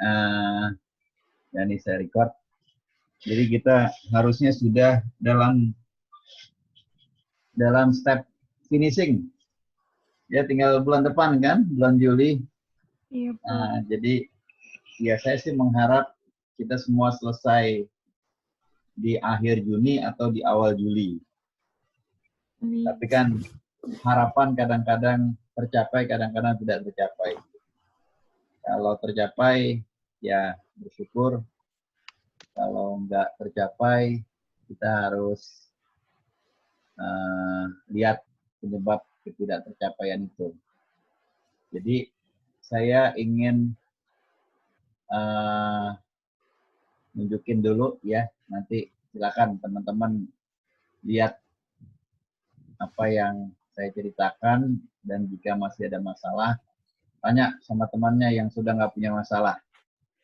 uh, dan ini saya record. Jadi kita harusnya sudah dalam step finishing. Ya tinggal bulan depan kan, bulan Juli. Iya, jadi ya saya sih mengharap kita semua selesai di akhir Juni atau di awal Juli. Tapi kan harapan kadang-kadang tercapai, kadang-kadang tidak tercapai. Kalau tercapai, ya bersyukur. Kalau nggak tercapai, kita harus lihat penyebab ketidak tercapaian itu. Jadi saya ingin nunjukin dulu ya, nanti silakan teman-teman lihat apa yang saya ceritakan, dan jika masih ada masalah, tanya sama temannya yang sudah nggak punya masalah.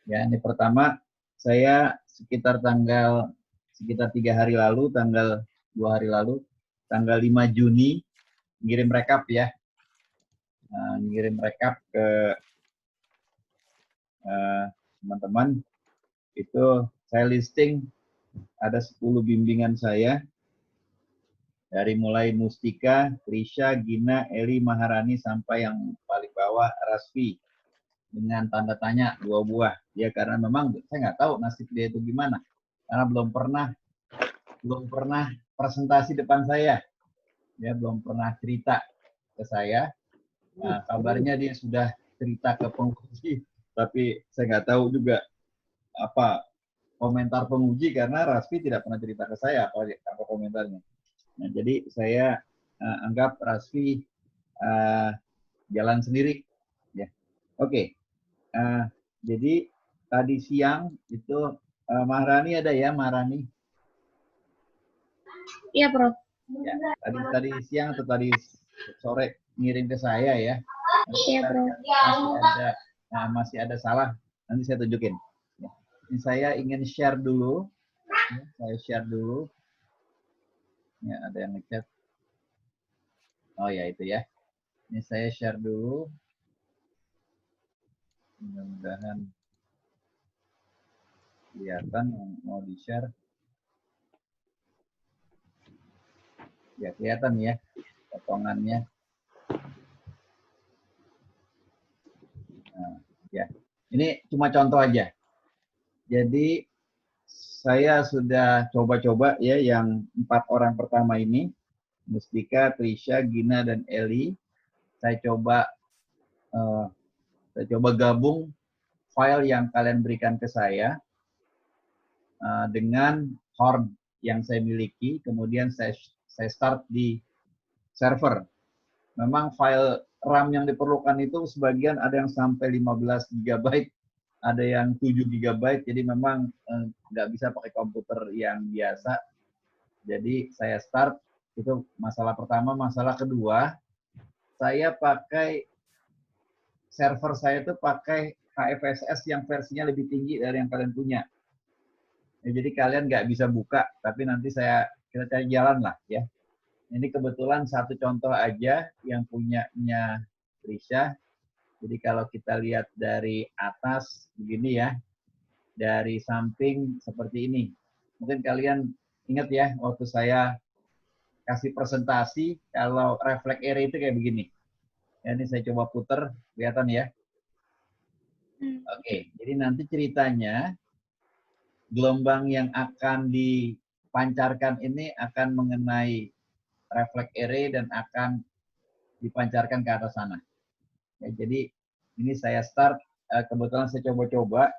Ya, ini pertama, saya sekitar 3 hari lalu, tanggal 2 hari lalu, tanggal 5 Juni, ngirim rekap ya. Ngirim rekap ke teman-teman. Itu saya listing ada 10 bimbingan saya. Dari mulai Mustika, Trisha, Gina, Eli, Maharani, sampai yang paling bawah, Rasfi. Dengan tanda tanya 2 buah. Ya, karena memang saya nggak tahu nasib dia itu gimana. Karena belum pernah presentasi depan saya. Dia belum pernah cerita ke saya. Nah, kabarnya dia sudah cerita ke penguji, tapi saya nggak tahu juga apa komentar penguji, karena Rasfi tidak pernah cerita ke saya apa komentarnya. Nah, jadi saya anggap Rasfi jalan sendiri. Ya, oke. Jadi tadi siang itu Maharani ada ya, Maharani? Iya, Prof. Ya, tadi siang atau tadi sore ngirim ke saya ya. Iya, Prof. Masih ada salah. Nanti saya tunjukin. Ya. Ini saya ingin share dulu. Ya, saya share dulu. Ya, ada yang ngechat. Oh ya, itu ya. Ini saya share dulu. Mudah-mudahan kelihatan yang mau di-share. Ya, kelihatan ya potongannya. Nah, ya. Ini cuma contoh aja. Jadi saya sudah coba-coba ya yang 4 orang pertama ini, Mustika, Trisha, Gina, dan Eli. Saya coba gabung file yang kalian berikan ke saya dengan horn yang saya miliki, kemudian saya start di server. Memang file RAM yang diperlukan itu sebagian ada yang sampai 15 GB, ada yang 7 GB, jadi memang nggak bisa pakai komputer yang biasa. Jadi saya start, itu masalah pertama. Masalah kedua, saya pakai server saya itu pakai HFSS yang versinya lebih tinggi dari yang kalian punya. Ya, jadi kalian nggak bisa buka, tapi nanti kita cari jalan lah ya. Ini kebetulan satu contoh aja yang punyanya Trisha. Jadi kalau kita lihat dari atas begini ya, dari samping seperti ini. Mungkin kalian ingat ya, waktu saya kasih presentasi, kalau reflect array itu kayak begini. Ya, ini saya coba puter, kelihatan ya. Oke, jadi nanti ceritanya gelombang yang akan dipancarkan ini akan mengenai reflect array dan akan dipancarkan ke atas sana. Ya, jadi ini saya start, kebetulan saya coba-coba,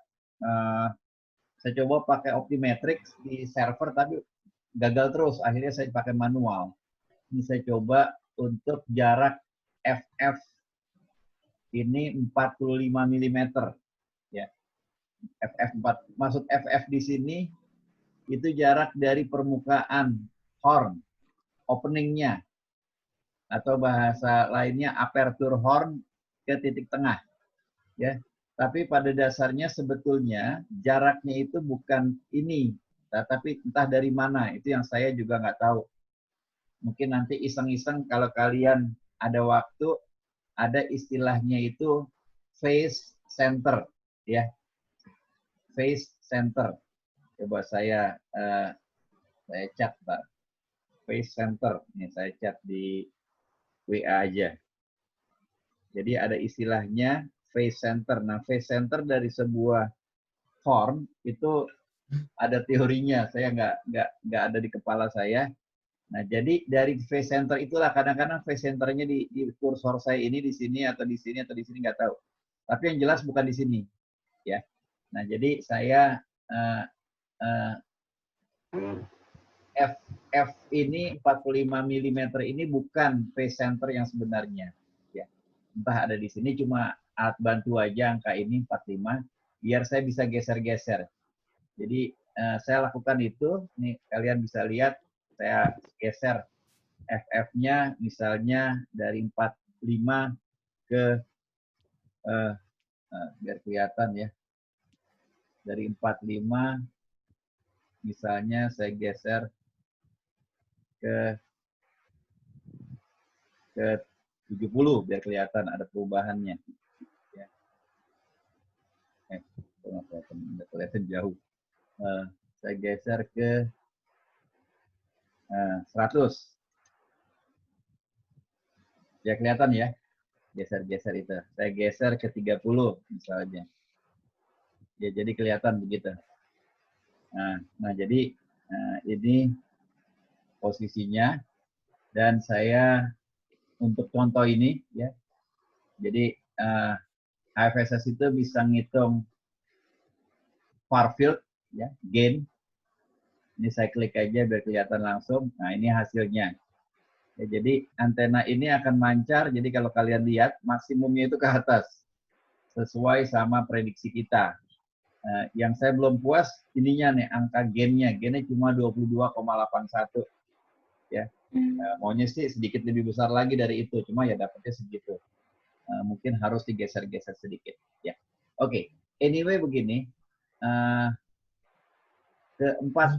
saya coba pakai Optimetrix di server, tapi gagal terus. Akhirnya saya pakai manual. Ini saya coba untuk jarak FF ini 45 mm. Ya. Maksud FF di sini itu jarak dari permukaan horn, openingnya, atau bahasa lainnya aperture horn ke titik tengah. Ya. Tapi pada dasarnya sebetulnya jaraknya itu bukan ini, tapi entah dari mana, itu yang saya juga nggak tahu. Mungkin nanti iseng-iseng kalau kalian ada waktu, ada istilahnya itu phase center, ya. face center. Coba saya chat, Pak. Face center. Ini saya chat di WA aja. Jadi ada istilahnya face center. Nah, face center dari sebuah form itu ada teorinya. Saya nggak ada di kepala saya. Nah, jadi dari face center itulah kadang-kadang face centernya di kursor saya ini di sini atau di sini atau di sini nggak tahu. Tapi yang jelas bukan di sini, ya. Nah, jadi saya F ini 45 mm ini bukan face center yang sebenarnya, ya. Entah ada di sini cuma alat bantu aja angka ini 45 biar saya bisa geser-geser. Jadi saya lakukan itu, nih kalian bisa lihat saya geser FF-nya misalnya dari 45 ke biar kelihatan ya. Dari 45 misalnya saya geser ke 70 biar kelihatan ada perubahannya. Ya. Kelihatan jauh. Saya geser ke 100. Ya kelihatan ya. Geser-geser itu. Saya geser ke 30 misalnya. Ya jadi kelihatan begitu. Nah jadi ini posisinya dan saya untuk contoh ini ya. Jadi HFSS itu bisa ngitung far field ya, gain. Ini saya klik aja biar kelihatan langsung. Nah, ini hasilnya. Ya, jadi antena ini akan mancar. Jadi kalau kalian lihat maksimumnya itu ke atas. Sesuai sama prediksi kita. Yang saya belum puas ininya nih angka gainnya. Gainnya cuma 22,81. Ya. Maunya sih sedikit lebih besar lagi dari itu. Cuma ya dapatnya segitu. Mungkin harus digeser-geser sedikit. Ya. Oke. Anyway begini. Keempat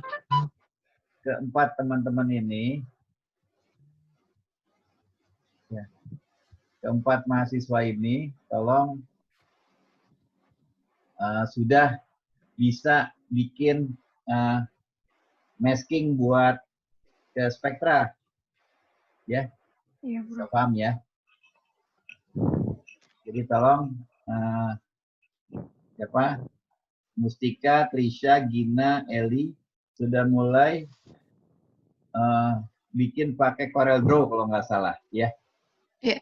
teman-teman ini, ya, keempat mahasiswa ini, tolong sudah bisa bikin masking buat ke spektra, ya, Iya, Bro. paham ya? Jadi tolong siapa? Mustika, Trisha, Gina, Eli sudah mulai bikin pakai Corel Draw kalau nggak salah, ya. Iya.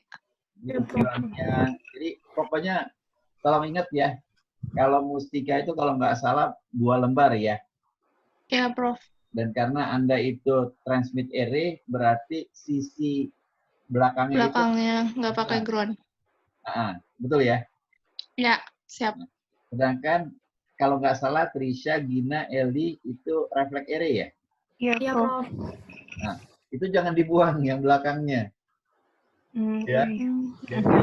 Jadi pokoknya tolong ingat ya, kalau Mustika itu kalau nggak salah 2 lembar ya. Iya, Prof. Dan karena Anda itu transmit array, berarti sisi belakangnya nggak pakai ground. Betul ya? Ya, siap. Sedangkan kalau nggak salah Trisha, Gina, Eli itu reflect array ya? Iya, Prof. Nah, itu jangan dibuang yang belakangnya. Ya. Jadi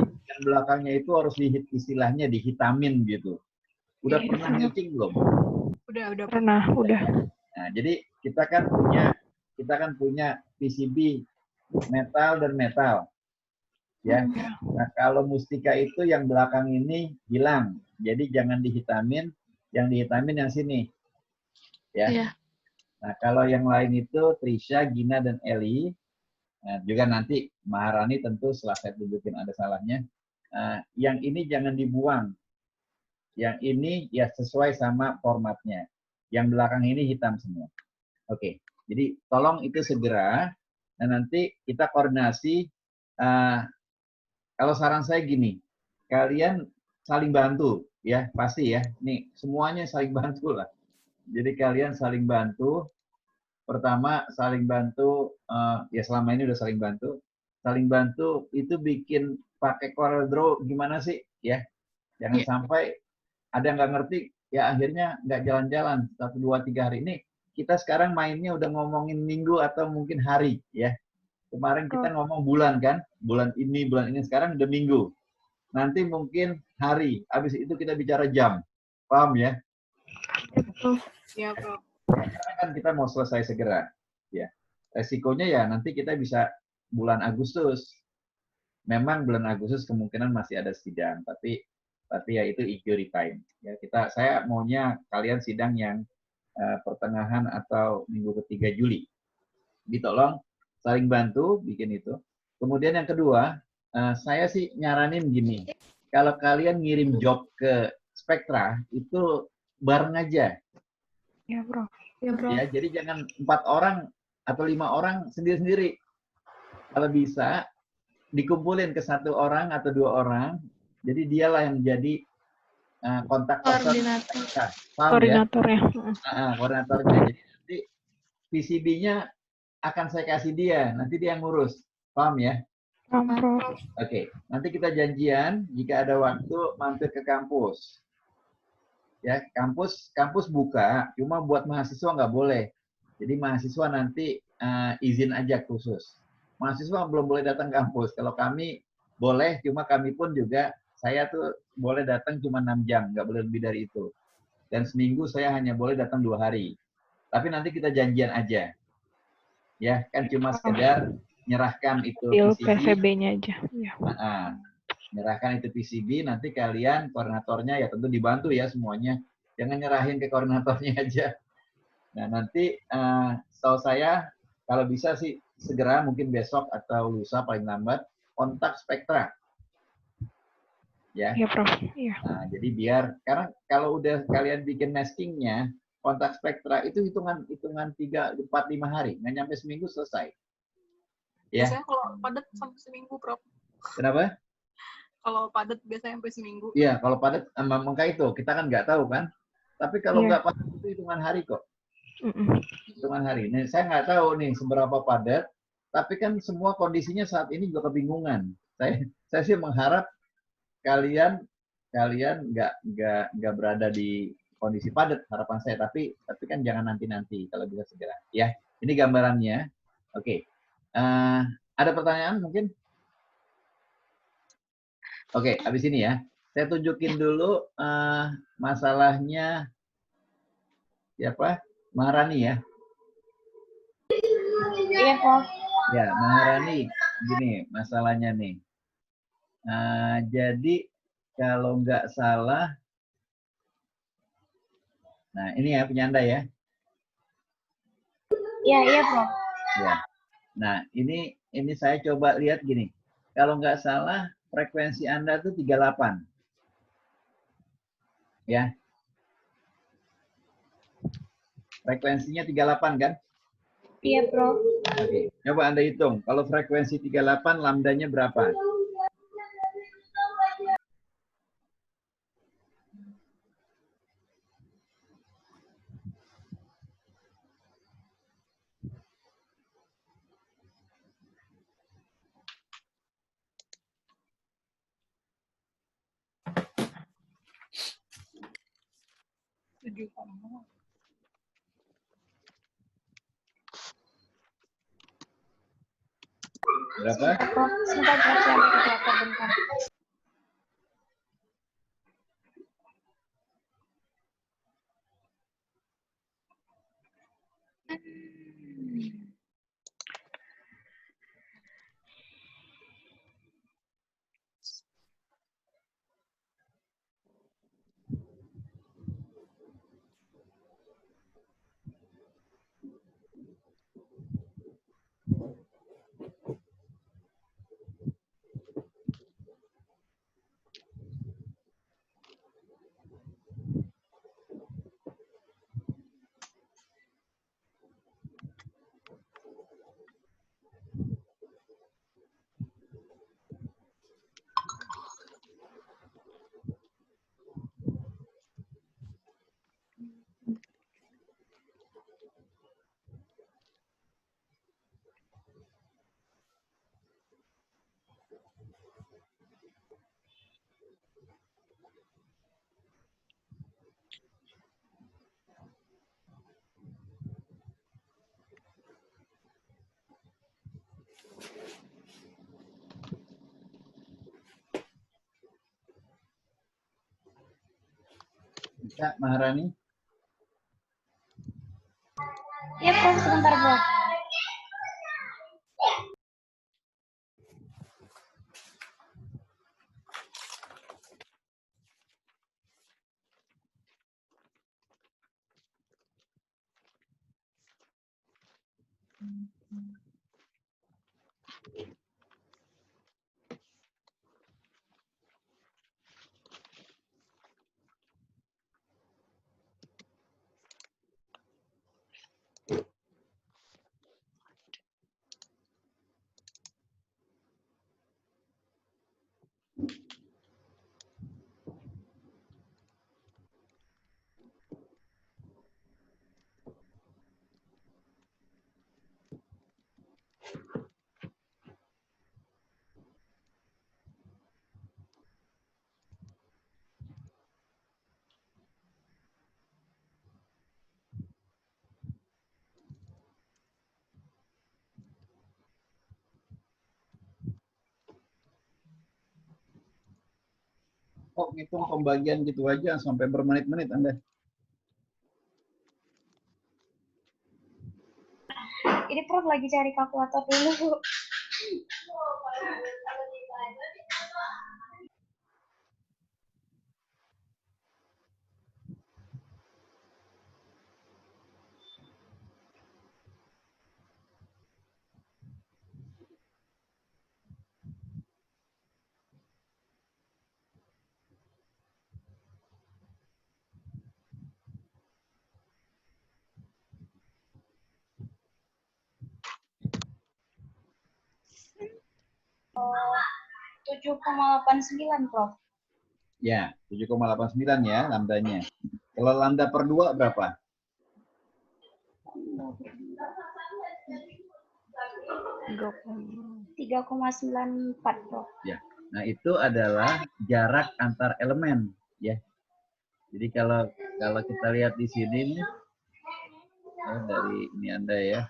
yang belakangnya itu harus istilahnya dihitamin gitu. Udah pernah ngecing belum? Udah pernah, udah. Nah, jadi kita kan punya PCB metal dan metal. Ya. Nah, kalau Mustika itu yang belakang ini hilang. Jadi jangan dihitamin, yang dihitamin yang sini. Ya. Iya. Nah, kalau yang lain itu Trisha, Gina dan Eli. Nah, juga nanti Maharani tentu setelah saya tunjukin ada salahnya. Yang ini jangan dibuang. Yang ini ya sesuai sama formatnya. Yang belakang ini hitam semua. Oke, jadi tolong itu segera. Dan nanti kita koordinasi. Kalau saran saya gini, kalian saling bantu, ya pasti ya. Nih semuanya saling bantu lah. Jadi kalian saling bantu. Pertama saling bantu, ya selama ini udah saling bantu. Saling bantu itu bikin pakai Corel Draw gimana sih, ya? Jangan sampai ada nggak ngerti, ya akhirnya nggak jalan-jalan 1, 2, 3 hari ini. Kita sekarang mainnya udah ngomongin minggu atau mungkin hari, ya. Kemarin kita ngomong bulan kan, bulan ini, sekarang udah minggu. Nanti mungkin hari, habis itu kita bicara jam. Paham ya? Iya, Prof. Karena kan kita mau selesai segera. Ya. Resikonya ya nanti kita bisa bulan Agustus. Memang bulan Agustus kemungkinan masih ada sidang, tapi Tapi ya itu injury time. Ya saya maunya kalian sidang yang pertengahan atau minggu ketiga Juli. Jadi tolong saling bantu bikin itu. Kemudian yang kedua, saya sih nyaranin gini, kalau kalian ngirim job ke Spektra itu bareng aja. Ya, Prof. Ya, jadi jangan 4 orang atau 5 orang sendiri-sendiri. Kalau bisa dikumpulin ke 1 orang atau 2 orang, jadi dialah yang menjadi kontak person. Koordinator. Koordinatornya. Koordinatornya. Jadi nanti PCB-nya akan saya kasih dia, nanti dia yang ngurus. Paham ya? Paham, Prof. Oke, nanti kita janjian jika ada waktu mampir ke kampus. Ya, kampus buka, cuma buat mahasiswa nggak boleh. Jadi mahasiswa nanti izin aja khusus. Mahasiswa belum boleh datang kampus. Kalau kami boleh, cuma kami pun juga, saya tuh boleh datang cuma 6 jam, nggak boleh lebih dari itu. Dan seminggu saya hanya boleh datang 2 hari. Tapi nanti kita janjian aja. Ya, kan cuma sekedar nyerahkan itu PCB-nya aja. Ya. Nyerahkan itu PCB, nanti kalian koordinatornya ya tentu dibantu ya semuanya. Jangan nyerahin ke koordinatornya aja. Nah, nanti setahu saya kalau bisa sih segera mungkin besok atau lusa paling lambat kontak Spektra. Ya. Iya, Prof. Iya. Nah, jadi biar karena kalau udah kalian bikin maskingnya, kontak Spektra itu hitungan 3, 4, 5 hari, nggak nyampe seminggu selesai. Ya. Biasanya kalau padat sampai seminggu, Prof. Kenapa? Kalau padat biasanya sampai seminggu. Iya, kalau padat makanya itu kita kan nggak tahu kan. Tapi kalau nggak padat itu hitungan hari kok. Hitungan hari. Nih, saya nggak tahu nih seberapa padat, tapi kan semua kondisinya saat ini juga kebingungan. Saya sih mengharap kalian nggak berada di kondisi padat harapan saya, tapi kan jangan nanti kalau bisa segera. Ya, ini gambarannya. Oke. Ada pertanyaan mungkin? Oke, habis ini ya. Saya tunjukin dulu masalahnya siapa? Maharani ya. Iya, Prof. Ya, Maharani. Gini masalahnya nih. Jadi kalau nggak salah, nah ini ya penyanda ya. Iya, Prof. Ya. Nah, ini saya coba lihat gini. Kalau nggak salah, frekuensi Anda tuh 38. Ya. Frekuensinya 38 kan? Iya, Prof. Oke, coba Anda hitung. Kalau frekuensi 38, lambdanya berapa? Berapa? Prof, sebentar, Prof. Saya ambil kalkulator bentar. Bisa, Maharani? Iya, Prof. Sebentar, Prof. kok ngitung pembagian gitu aja sampai bermenit-menit Anda? Ini Prof lagi cari kalkulator dulu. Oh, 7,89 Prof. Ya, 7,89 ya lambdanya. Kalau lambda per 2 berapa? 3,94 Prof. Ya. Nah, itu adalah jarak antar elemen ya. Jadi kalau kita lihat di sini nih dari ini Anda ya.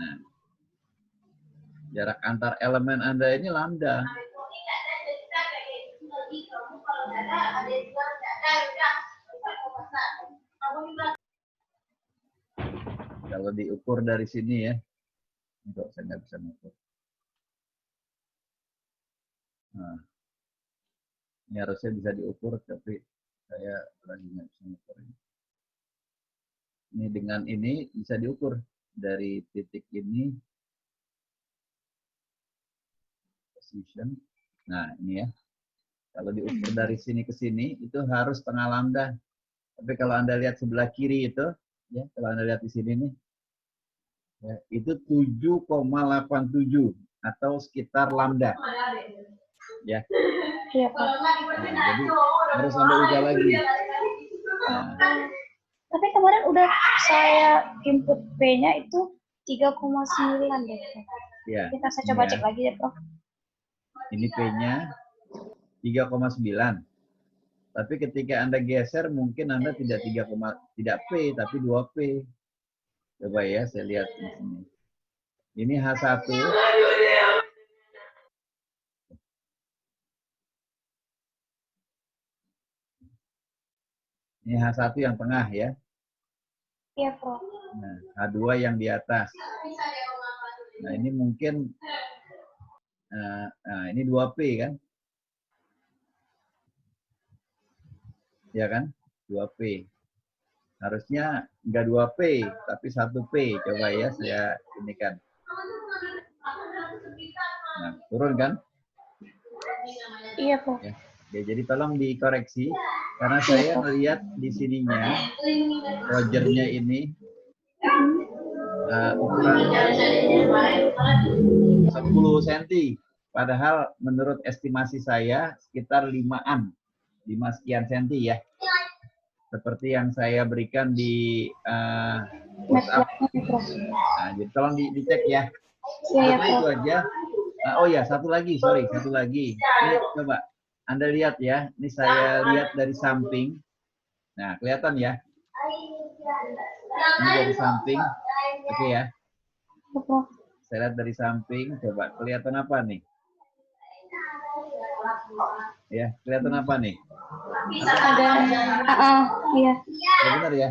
Nah, jarak antar elemen Anda ini lambda. Kalau diukur dari sini ya, enggak, saya nggak bisa mengukur. Nah, ini harusnya bisa diukur, tapi saya lagi nggak bisa mengukur ini. Ini dengan ini bisa diukur dari titik ini, position. Nah, ini ya. Kalau diukur dari sini ke sini, itu harus setengah lambda. Tapi kalau Anda lihat sebelah kiri itu, ya, kalau Anda lihat di sini nih, ya, itu 7,87 atau sekitar lambda. Ya. Iya Prof. Nah, jadi harus Anda ubah lagi. Nah, Tapi kemarin udah saya input P-nya itu 3,9 deh Prof. ya. Kita saya coba Ya. cek lagi ya Prof. Ini P-nya 3,9. Tapi ketika Anda geser mungkin Anda tidak P tapi 2P. Coba ya saya lihat di sini. Ini H1. Ini H1 yang tengah ya. Iya Prof. Nah, H2 yang di atas. Nah, ini mungkin ini 2P kan? Ya kan? 2P. Harusnya enggak 2P, tapi 1P. Coba ya saya ini kan. Nah, turun kan? Iya Prof. Ya. Ya, jadi tolong dikoreksi karena saya melihat di sininya Rogernya ini ukurannya 10 cm. Padahal menurut estimasi saya sekitar 5-an. 5 sekian senti ya. Seperti yang saya berikan di WhatsApp. Nah, jadi tolong dicek ya. Iya Itu Prof. aja. Oh ya, satu lagi. Ini coba Anda lihat ya. Ini saya lihat dari samping. Nah, kelihatan ya. Ini dari samping. Oke ya. Iya Prof. Saya lihat dari samping. Coba kelihatan apa nih? Ya, kelihatan apa nih? Ada iya. Ya, benar ya.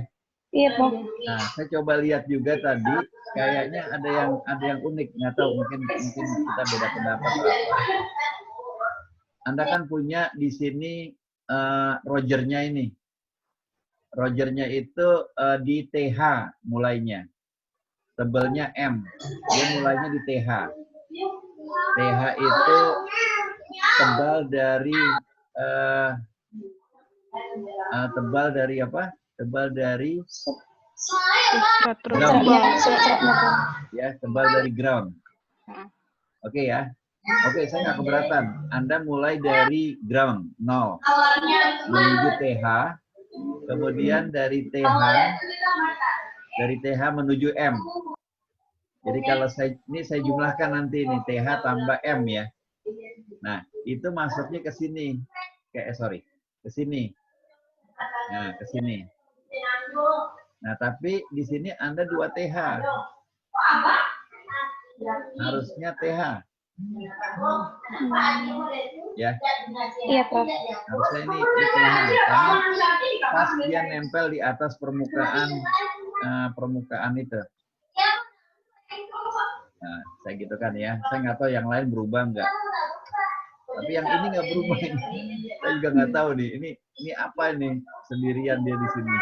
Iya Prof. Nah, saya coba lihat juga tadi, kayaknya ada yang unik, nggak tahu mungkin kita beda pendapat. Anda kan punya di sini Rogernya ini. Rogernya itu di TH mulainya. Tebelnya M. Dia mulainya di TH. TH itu tebal dari apa? Tebal dari ground. Ya, tebal dari ground. Oke ya. Oke, saya nggak keberatan. Anda mulai dari ground 0 menuju TH, kemudian dari TH menuju M. Jadi kalau saya jumlahkan nanti ini TH tambah M ya. Nah, itu masuknya ke sini. Ke sini. Nah, ke sini. Nah, tapi di sini Anda 2 TH. Harusnya TH. Ya, Iya, Prof. harusnya ini TH karena pas dia nempel di atas permukaan itu. Nah, saya gitu kan ya. Saya nggak tahu yang lain berubah nggak. Tapi yang ini nggak berubah ini. Saya juga nggak tahu nih. Ini apa ini sendirian dia di sini.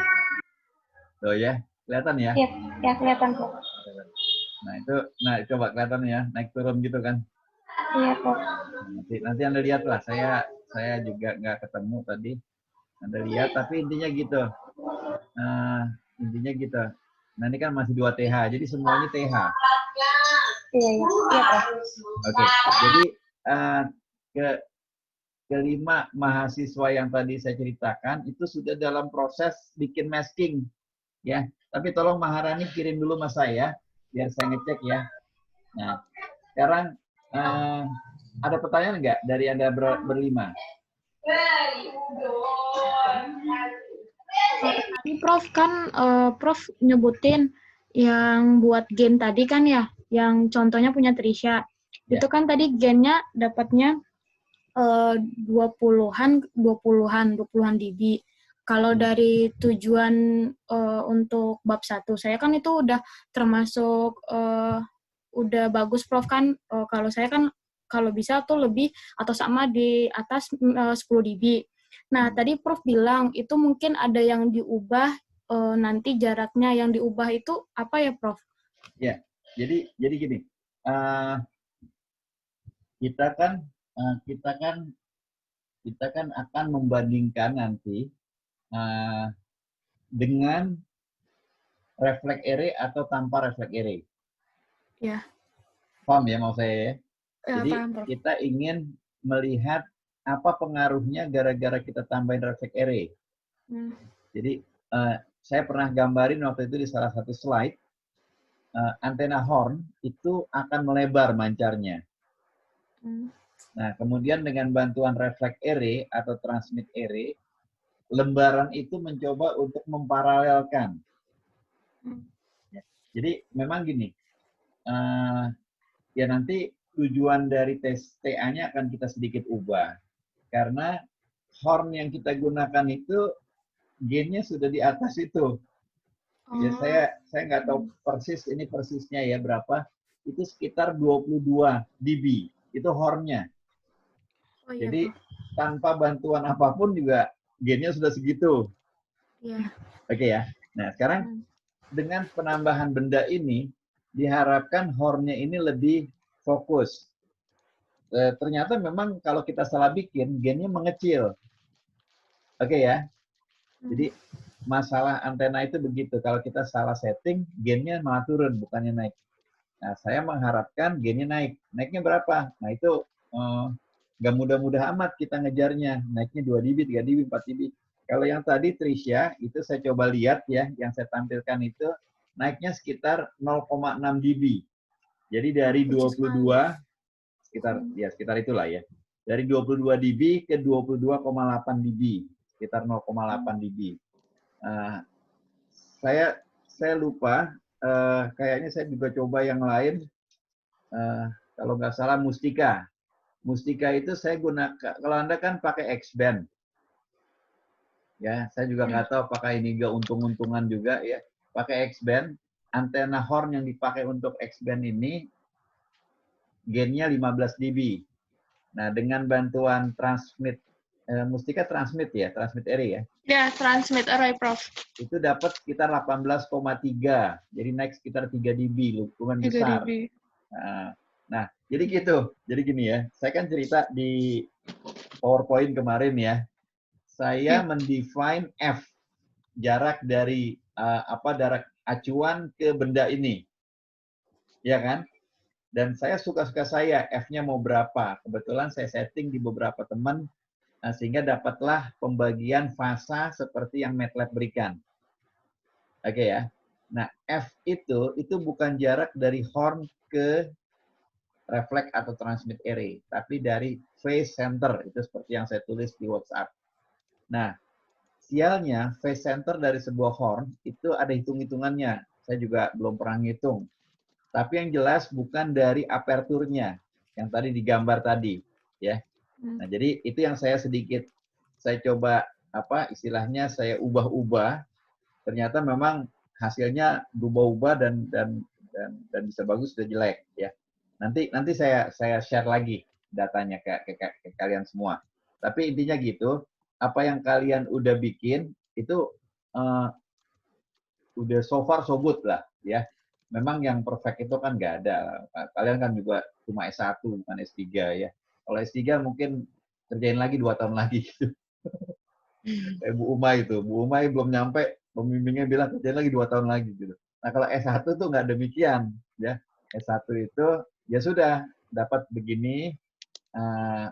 Tuh ya, kelihatan ya. Iya, ya kelihatan, Prof. Nah coba kelihatan ya, naik turun gitu kan. Iya, Prof. Nanti Anda lihat lah. Saya juga nggak ketemu tadi. Anda lihat, tapi intinya gitu. Intinya gitu. Nah ini kan masih 2 TH, jadi semuanya TH. Iya, Prof. Oke, jadi kelima mahasiswa yang tadi saya ceritakan itu sudah dalam proses bikin masking, ya. Tapi tolong Maharani kirim dulu mas saya, biar saya ngecek ya. Nah, sekarang ada pertanyaan nggak dari Anda berlima? Tadi Prof kan Prof nyebutin yang buat game tadi kan ya, yang contohnya punya Trisha. Ya. Itu kan tadi gennya dapatnya 20-an dB. Kalau dari tujuan untuk bab 1, saya kan itu udah termasuk udah bagus Prof kan. Kalau saya kan kalau bisa tuh lebih atau sama di atas 10 dB. Nah, tadi Prof bilang itu mungkin ada yang diubah nanti jaraknya yang diubah itu apa ya, Prof? Ya, jadi gini, kita kan akan membandingkan nanti dengan refleks array atau tanpa refleks array. Ya. Paham ya mau saya ya? Jadi paham, Prof. kita ingin melihat apa pengaruhnya gara-gara kita tambahin refleks array. Jadi saya pernah gambarin waktu itu di salah satu slide, antena horn itu akan melebar mancarnya. Nah, kemudian dengan bantuan refleks array atau transmit array, lembaran itu mencoba untuk memparalelkan. Jadi memang gini, ya nanti tujuan dari tes TA-nya akan kita sedikit ubah. Karena horn yang kita gunakan itu gain-nya sudah di atas itu. Ya, saya nggak tahu persis, ini persisnya ya berapa. Itu sekitar 22 dB. Itu horn-nya. Jadi tanpa bantuan apapun juga gain-nya sudah segitu. Iya. Oke ya. Nah sekarang dengan penambahan benda ini diharapkan horn-nya ini lebih fokus. Ternyata memang kalau kita salah bikin gain-nya mengecil. Oke ya. Jadi masalah antena itu begitu. Kalau kita salah setting, gain-nya malah turun bukannya naik. Nah saya mengharapkan gain-nya naik. Naiknya berapa? Nah itu nggak mudah-mudah amat kita ngejarnya. Naiknya 2 dB, 3 dB, 4 dB. Kalau yang tadi Trisha, itu saya coba lihat ya, yang saya tampilkan itu naiknya sekitar 0,6 dB. Jadi dari 22, sekitar itulah ya. Dari 22 dB ke 22,8 dB. Sekitar 0,8 dB. Saya lupa, kayaknya saya juga coba yang lain. Kalau nggak salah Mustika. Mustika itu saya gunakan, kalau Anda kan pakai X-band. Ya, saya juga nggak tahu apakah ini nggak untung-untungan juga ya. Pakai X-band, antena horn yang dipakai untuk X-band ini gain-nya 15 dB. Nah, dengan bantuan transmit, Mustika transmit ya, transmit array ya. Ya, transmit array, Prof. Itu dapat sekitar 18,3. Jadi naik sekitar 3 dB, lumayan 3 besar. dB. Nah, jadi gitu. Jadi gini ya, saya kan cerita di PowerPoint kemarin ya. Saya mendefine F, jarak dari jarak acuan ke benda ini. Ya kan? Dan saya suka-suka saya, F-nya mau berapa. Kebetulan saya setting di beberapa teman, sehingga dapatlah pembagian fasa seperti yang MATLAB berikan. Oke ya. Nah, F itu bukan jarak dari horn ke refleks atau transmit array, tapi dari phase center. Itu seperti yang saya tulis di WhatsApp. Nah, sialnya phase center dari sebuah horn itu ada hitung-hitungannya. Saya juga belum pernah ngitung. Tapi yang jelas bukan dari aperturnya yang tadi digambar tadi, ya. Nah, jadi itu yang saya coba istilahnya saya ubah-ubah. Ternyata memang hasilnya berubah-ubah dan bisa bagus, bisa jelek ya. Nanti saya share lagi datanya ke kalian semua. Tapi intinya gitu, apa yang kalian udah bikin itu udah so far so good lah ya. Memang yang perfect itu kan nggak ada. Kalian kan juga cuma S1 bukan S3 ya. Kalau S3 mungkin kerjain lagi 2 tahun lagi gitu. Kayak Bu Umay itu. Bu Umay belum nyampe, pembimbingnya bilang kerjain lagi 2 tahun lagi gitu. Nah kalau S1 tuh nggak demikian ya. S1 itu ya sudah dapat begini,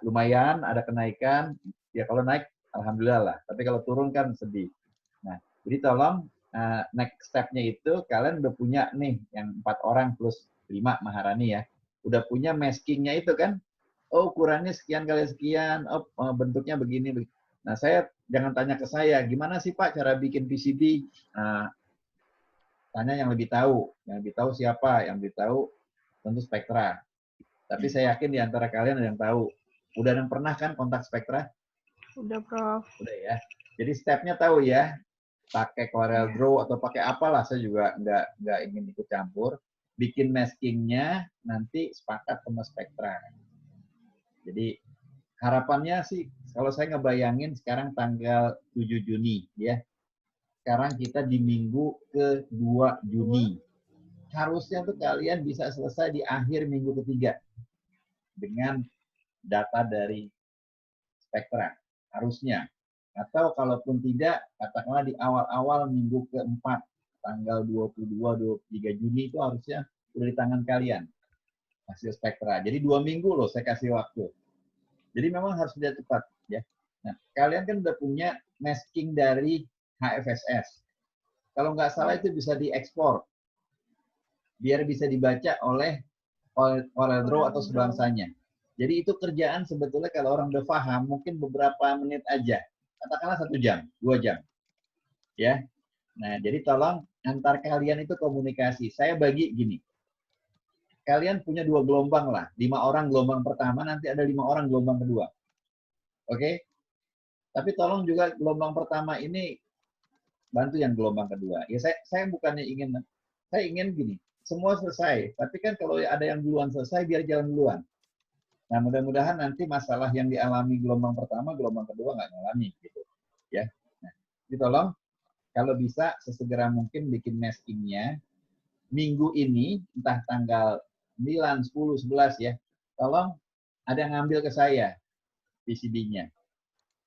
lumayan ada kenaikan. Ya kalau naik alhamdulillah lah. Tapi kalau turun kan sedih. Nah jadi tolong next step-nya itu kalian udah punya nih yang 4 orang plus 5 Maharani ya. Udah punya masking-nya itu kan. Oh ukurannya sekian kali sekian, oh bentuknya begini. Nah saya jangan tanya ke saya, gimana sih Pak cara bikin PCB? Nah, tanya yang lebih tahu. Yang lebih tahu siapa? Yang lebih tahu tentu Spektra. Tapi saya yakin di antara kalian ada yang tahu. Udah yang pernah kan kontak Spektra? Udah, Prof. Udah ya. Jadi stepnya tahu ya. Pakai Corel Draw atau pakai apalah, saya juga nggak ingin ikut campur. Bikin maskingnya nanti sepakat sama Spektra. Jadi harapannya sih, kalau saya ngebayangin sekarang tanggal 7 Juni ya. Sekarang kita di minggu ke-2 Juni. Harusnya tuh kalian bisa selesai di akhir minggu ketiga dengan data dari Spektra. Harusnya. Atau kalaupun tidak, katakanlah di awal-awal minggu ke-4, tanggal 22-23 Juni itu harusnya sudah di tangan kalian hasil Spektra. Jadi 2 minggu loh saya kasih waktu. Jadi memang harus kerja cepat ya. Nah, kalian kan udah punya masking dari HFSS. Kalau nggak salah itu bisa diekspor biar bisa dibaca oleh Corel Draw atau sebangsanya. Jadi itu kerjaan sebetulnya kalau orang udah paham mungkin beberapa menit aja. Katakanlah 1 jam, 2 jam. Ya. Nah, jadi tolong antar kalian itu komunikasi. Saya bagi gini. Kalian punya 2 gelombang lah. 5 orang gelombang pertama, nanti ada 5 orang gelombang kedua. Oke? Tapi tolong juga gelombang pertama ini bantu yang gelombang kedua. Ya saya bukannya saya ingin gini, semua selesai. Tapi kan kalau ada yang duluan selesai, biar jalan duluan. Nah, mudah-mudahan nanti masalah yang dialami gelombang pertama, gelombang kedua nggak ngalami gitu. Ya. Nah, jadi tolong kalau bisa sesegera mungkin bikin maskingnya minggu ini, entah tanggal 9, 10, 11 ya. Tolong ada yang ngambil ke saya PCB-nya.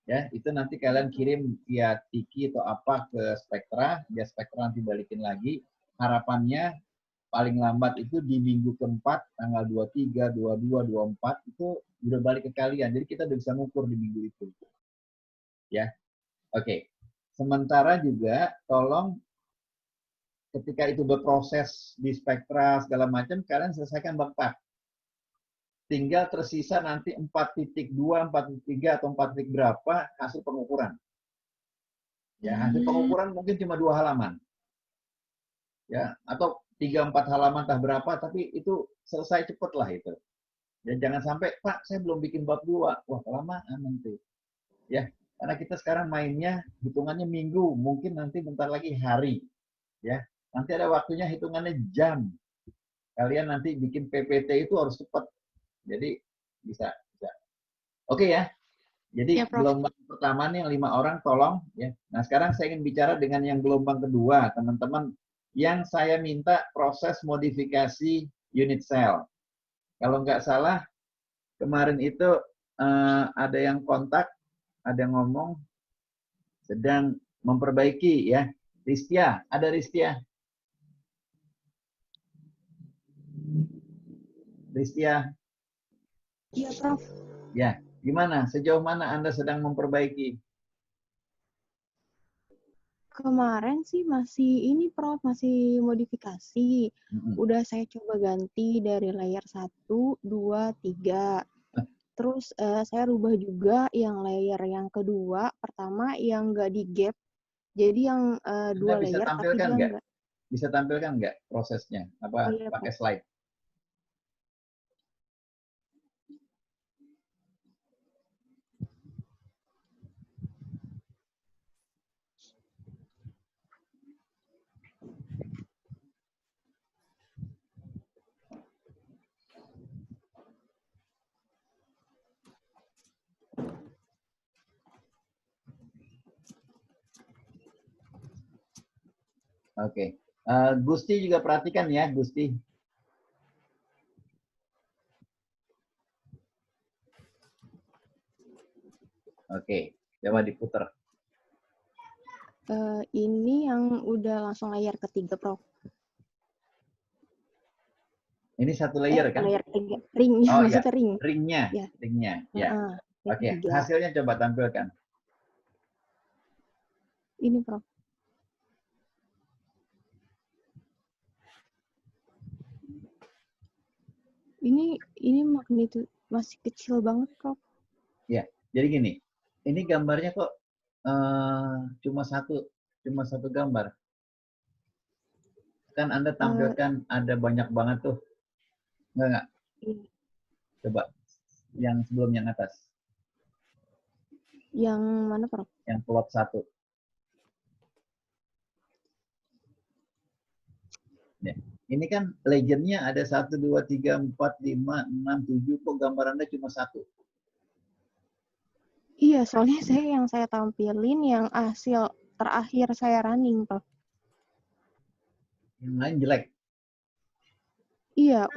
Ya, itu nanti kalian kirim via Tiki atau apa ke Spektra, biar Spektra nanti balikin lagi. Harapannya paling lambat itu di minggu keempat, tanggal 23, 22, 24, itu udah balik ke kalian. Jadi kita udah bisa ngukur di minggu itu. Ya, oke. Sementara juga tolong ketika itu berproses di Spektra segala macam, kalian selesaikan bab 4. Tinggal tersisa nanti 4.2, 4.3 atau 4. berapa hasil pengukuran. Ya, hasil pengukuran mungkin cuma 2 halaman. Ya, atau 3-4 halaman entah berapa, tapi itu selesai cepet lah itu. Dan jangan sampai, Pak, saya belum bikin bab 2. Wah, kelamaan nanti. Ya, karena kita sekarang mainnya hitungannya minggu, mungkin nanti bentar lagi hari. Ya, nanti ada waktunya hitungannya jam. Kalian nanti bikin PPT itu harus cepat. Jadi bisa. Oke ya. Jadi Ya, Prof. gelombang pertama nih yang 5 orang tolong ya. Nah, sekarang saya ingin bicara dengan yang gelombang kedua, teman-teman yang saya minta proses modifikasi unit cell. Kalau nggak salah kemarin itu ada yang kontak, ada yang ngomong sedang memperbaiki ya. Ristia, ada Ristia? Ristia? Iya, Prof. Ya, gimana? Sejauh mana Anda sedang memperbaiki? Kemarin sih masih ini Prof, masih modifikasi. Udah saya coba ganti dari layer 1, 2, 3. Terus saya rubah juga yang layer yang kedua, pertama yang nggak di gap. Jadi yang 2 layer tapi dia nggak. Bisa tampilkan nggak prosesnya? Apa Iya, pakai Prof. slide? Oke. Gusti juga perhatikan ya, Gusti. Oke, coba diputar. Ini yang udah langsung layar ketiga, Prof. Ini satu layer kan? Layar ketiga. Ring, Oh ya, maksudnya ring. ringnya, Ya. ringnya. Ya. Ring Oke, ketiga. hasilnya coba tampilkan. Ini, Prof. Ini magnitude masih kecil banget, Prof. Ya, jadi gini. Ini gambarnya kok cuma satu gambar. Kan Anda tampilkan ada banyak banget tuh. Enggak. Iya. Coba yang sebelum yang atas. Yang mana, Prof? Yang plot 1. Ya. Ini kan legendnya ada 1, 2, 3, 4, 5, 6, 7. Kok gambar Anda cuma 1? Iya, soalnya yang saya tampilin yang hasil terakhir saya running, Prof. Yang lain jelek. Iya,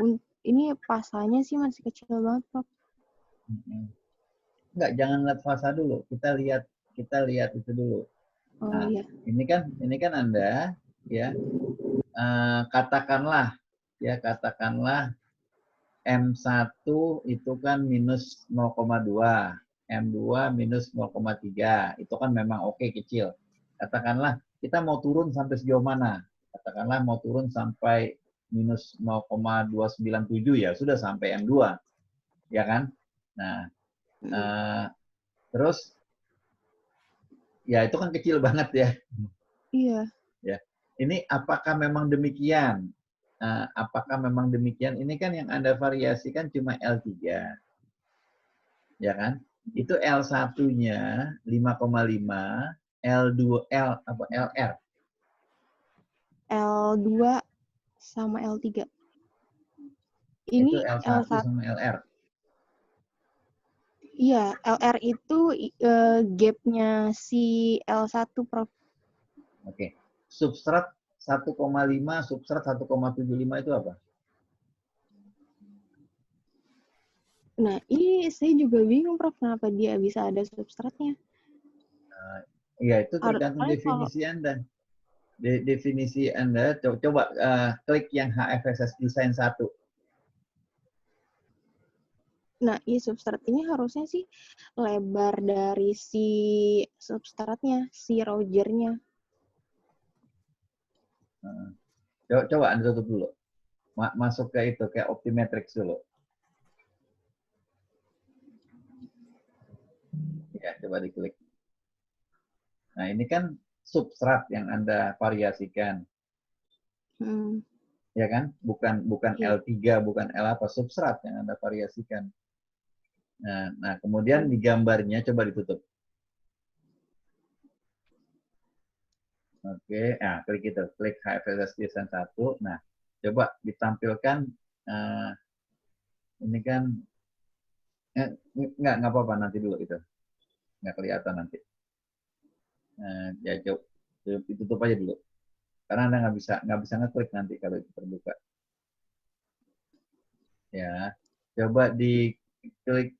ini pasanya sih masih kecil banget, Prof. Enggak, jangan lihat fasa dulu. Kita lihat itu dulu. Oh Nah, iya. ini kan Anda ya katakanlah M1 itu kan minus 0,2, M2 minus 0,3. Itu kan memang oke kecil. Katakanlah kita mau turun sampai sejauh mana? Katakanlah mau turun sampai minus 0,297 ya, sudah sampai M2. Ya kan? Nah, terus ya itu kan kecil banget ya. Iya. Ya. Ini apakah memang demikian? Apakah memang demikian? Ini kan yang Anda variasikan cuma L3. Ya kan? Itu L1-nya 5,5, L2 LR. L2 sama L3. Ini Itu L1 sama LR. Iya, LR itu gap-nya si L1, Prof. Oke. Substrat 1,5, substrat 1,75 itu apa? Nah, ini saya juga bingung, Prof. Kenapa dia bisa ada substratnya. Iya, itu tergantung definisi Anda. Definisi Anda, coba klik yang HFSS Design 1. Nah, substrat ini harusnya sih lebar dari si substratnya, si Rogernya. Coba Anda tutup dulu. Masuk ke itu, kayak Optimetrix dulu. Ya, coba diklik. Nah, ini kan substrat yang Anda variasikan. Ya kan? Bukan L3, bukan L apa, substrat yang Anda variasikan. Nah, kemudian di gambarnya coba ditutup. Oke, nah klik itu, klik HFSS Design 1. Nah, coba ditampilkan ini kan nggak apa-apa nanti dulu itu. Nggak kelihatan nanti. Ya coba ditutup aja dulu. Karena Anda nggak bisa ngeklik nanti kalau itu terbuka. Ya, coba diklik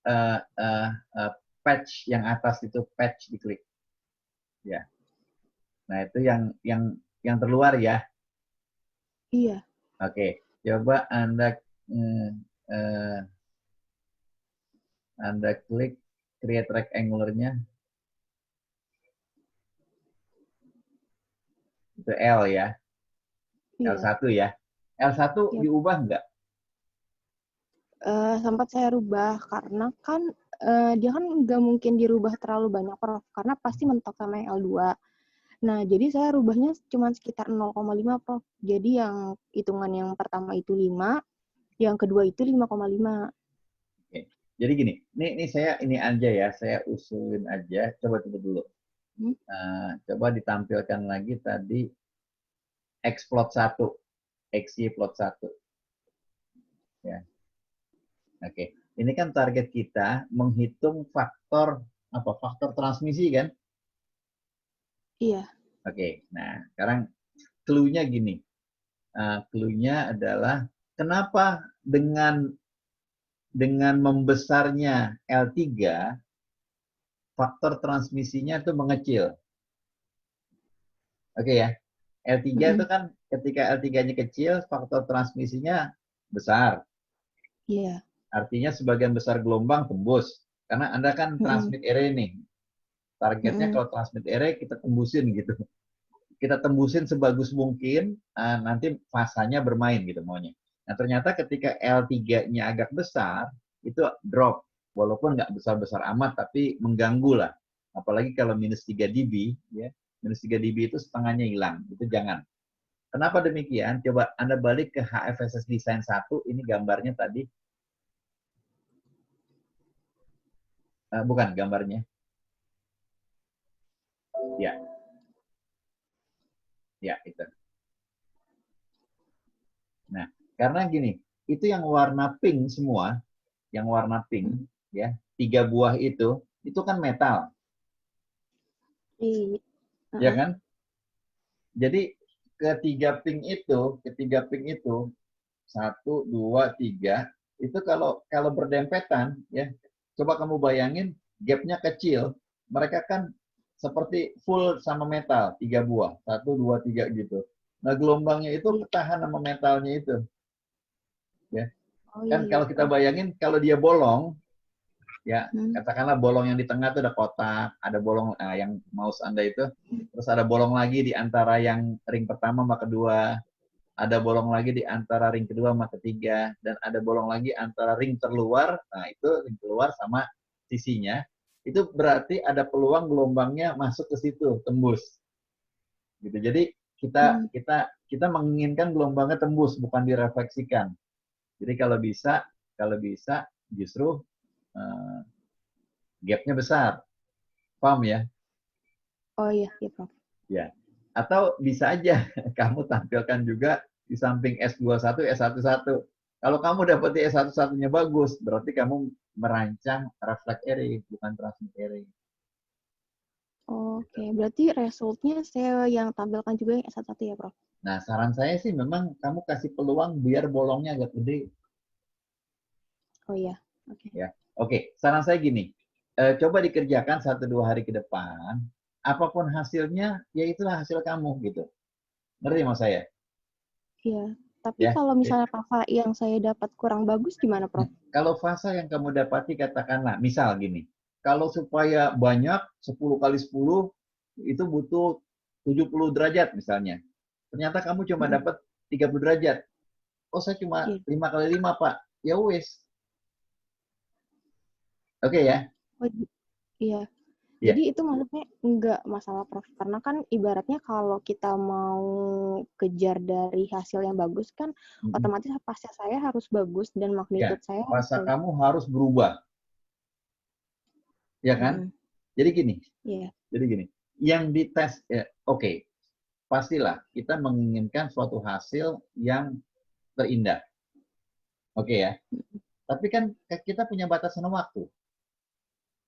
patch yang atas itu, patch diklik. Ya. Nah, itu yang terluar ya. Iya. Oke, coba Anda klik create rectangular-nya. Itu L ya. Iya. L1 ya. L1 Iya. diubah nggak? Sempat saya rubah karena kan dia kan nggak mungkin dirubah terlalu banyak, Prof. Karena pasti mentok sama yang L2. Nah, jadi saya rubahnya cuma sekitar 0,5, Prof. Jadi yang hitungan yang pertama itu 5, yang kedua itu 5,5. Oke. Jadi gini, ini saya ini aja ya, saya usulin aja. Coba tutup dulu. Coba ditampilkan lagi tadi X plot 1, XY plot 1. Ya. Oke. Ini kan target kita menghitung faktor transmisi kan? Iya. Oke. Nah, sekarang clue-nya gini. Clue-nya adalah kenapa dengan membesarnya L3 faktor transmisinya itu mengecil. Oke ya. L3 itu kan ketika L3-nya kecil, faktor transmisinya besar. Iya. Artinya sebagian besar gelombang tembus. Karena Anda kan transmit array nih. Targetnya kalau transmit array kita tembusin gitu. Kita tembusin sebagus mungkin, nanti fasanya bermain gitu maunya. Nah ternyata ketika L3-nya agak besar, itu drop. Walaupun nggak besar-besar amat, tapi mengganggu lah. Apalagi kalau minus 3 dB, ya. Minus 3 dB itu setengahnya hilang. Itu jangan. Kenapa demikian? Coba Anda balik ke HFSS Design 1, ini gambarnya tadi. Bukan gambarnya. Ya. Ya, itu. Nah, karena gini, itu yang warna pink semua, yang warna pink, ya, 3 buah itu kan metal. Iya. Ya kan? Jadi ketiga pink itu 1, 2, 3 itu kalau berdempetan ya, coba kamu bayangin gapnya kecil, mereka kan seperti full sama metal 3 buah, 1, 2, 3 gitu. Nah gelombangnya itu ketahan sama metalnya itu, ya. Kan kalau kita bayangin kalau dia bolong, ya katakanlah bolong yang di tengah itu ada kotak, ada bolong yang mouse Anda itu, terus ada bolong lagi di antara yang ring pertama sama kedua, ada bolong lagi di antara ring kedua sama ketiga, dan ada bolong lagi antara ring terluar, nah itu ring keluar sama sisinya, itu berarti ada peluang gelombangnya masuk ke situ, tembus. Gitu. Jadi kita menginginkan gelombangnya tembus, bukan direfleksikan. Jadi kalau bisa justru gapnya besar. Paham ya? Oh iya, iya Prof. Ya. Atau bisa aja kamu tampilkan juga di samping S21, S11. Kalau kamu dapat di S11-nya bagus, berarti kamu merancang reflect array, bukan transmit array. Oke, berarti resultnya saya yang tampilkan juga yang S11 ya Prof? Nah, saran saya sih memang kamu kasih peluang biar bolongnya agak gede. Oh iya, oke. Ya, oke. Saran saya gini, coba dikerjakan 1-2 hari ke depan, apapun hasilnya, ya itulah hasil kamu gitu. Ngerti mas saya? Iya, tapi kalau misalnya fasa yang saya dapat kurang bagus gimana Prof? Kalau fasa yang kamu dapati katakanlah, misal gini, kalau supaya banyak 10 kali 10 itu butuh 70 derajat misalnya. Ternyata kamu cuma dapat 30 derajat. Oh saya cuma 5 kali 5 Pak. Ya wes. Oke ya? Oh, iya. Jadi itu maksudnya enggak masalah Prof. Karena kan ibaratnya kalau kita mau kejar dari hasil yang bagus kan otomatis fasa saya harus bagus dan magnitude saya harus fasa kamu harus berubah. Ya kan? Jadi gini. Jadi gini. Yang dites oke. Pastilah kita menginginkan suatu hasil yang terindah. Oke ya. Tapi kan kita punya batasan waktu.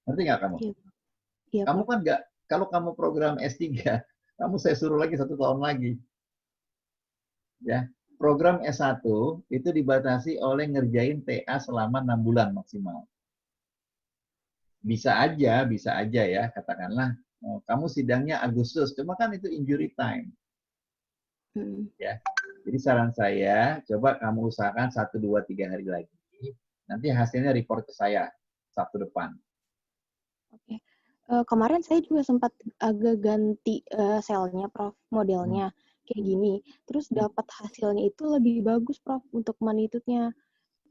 Ngerti nggak kamu? Iya, kamu kan nggak, kalau kamu program S3, kamu saya suruh lagi 1 tahun lagi. Ya, program S1 itu dibatasi oleh ngerjain TA selama 6 bulan maksimal. Bisa aja ya, katakanlah kamu sidangnya Agustus, cuma kan itu injury time. Ya. Jadi saran saya, coba kamu usahakan 1, 2, 3 hari lagi. Nanti hasilnya report ke saya Sabtu depan. Oke. Kemarin saya juga sempat agak ganti selnya, Prof, modelnya kayak gini. Terus dapat hasilnya itu lebih bagus, Prof, untuk magnitude-nya.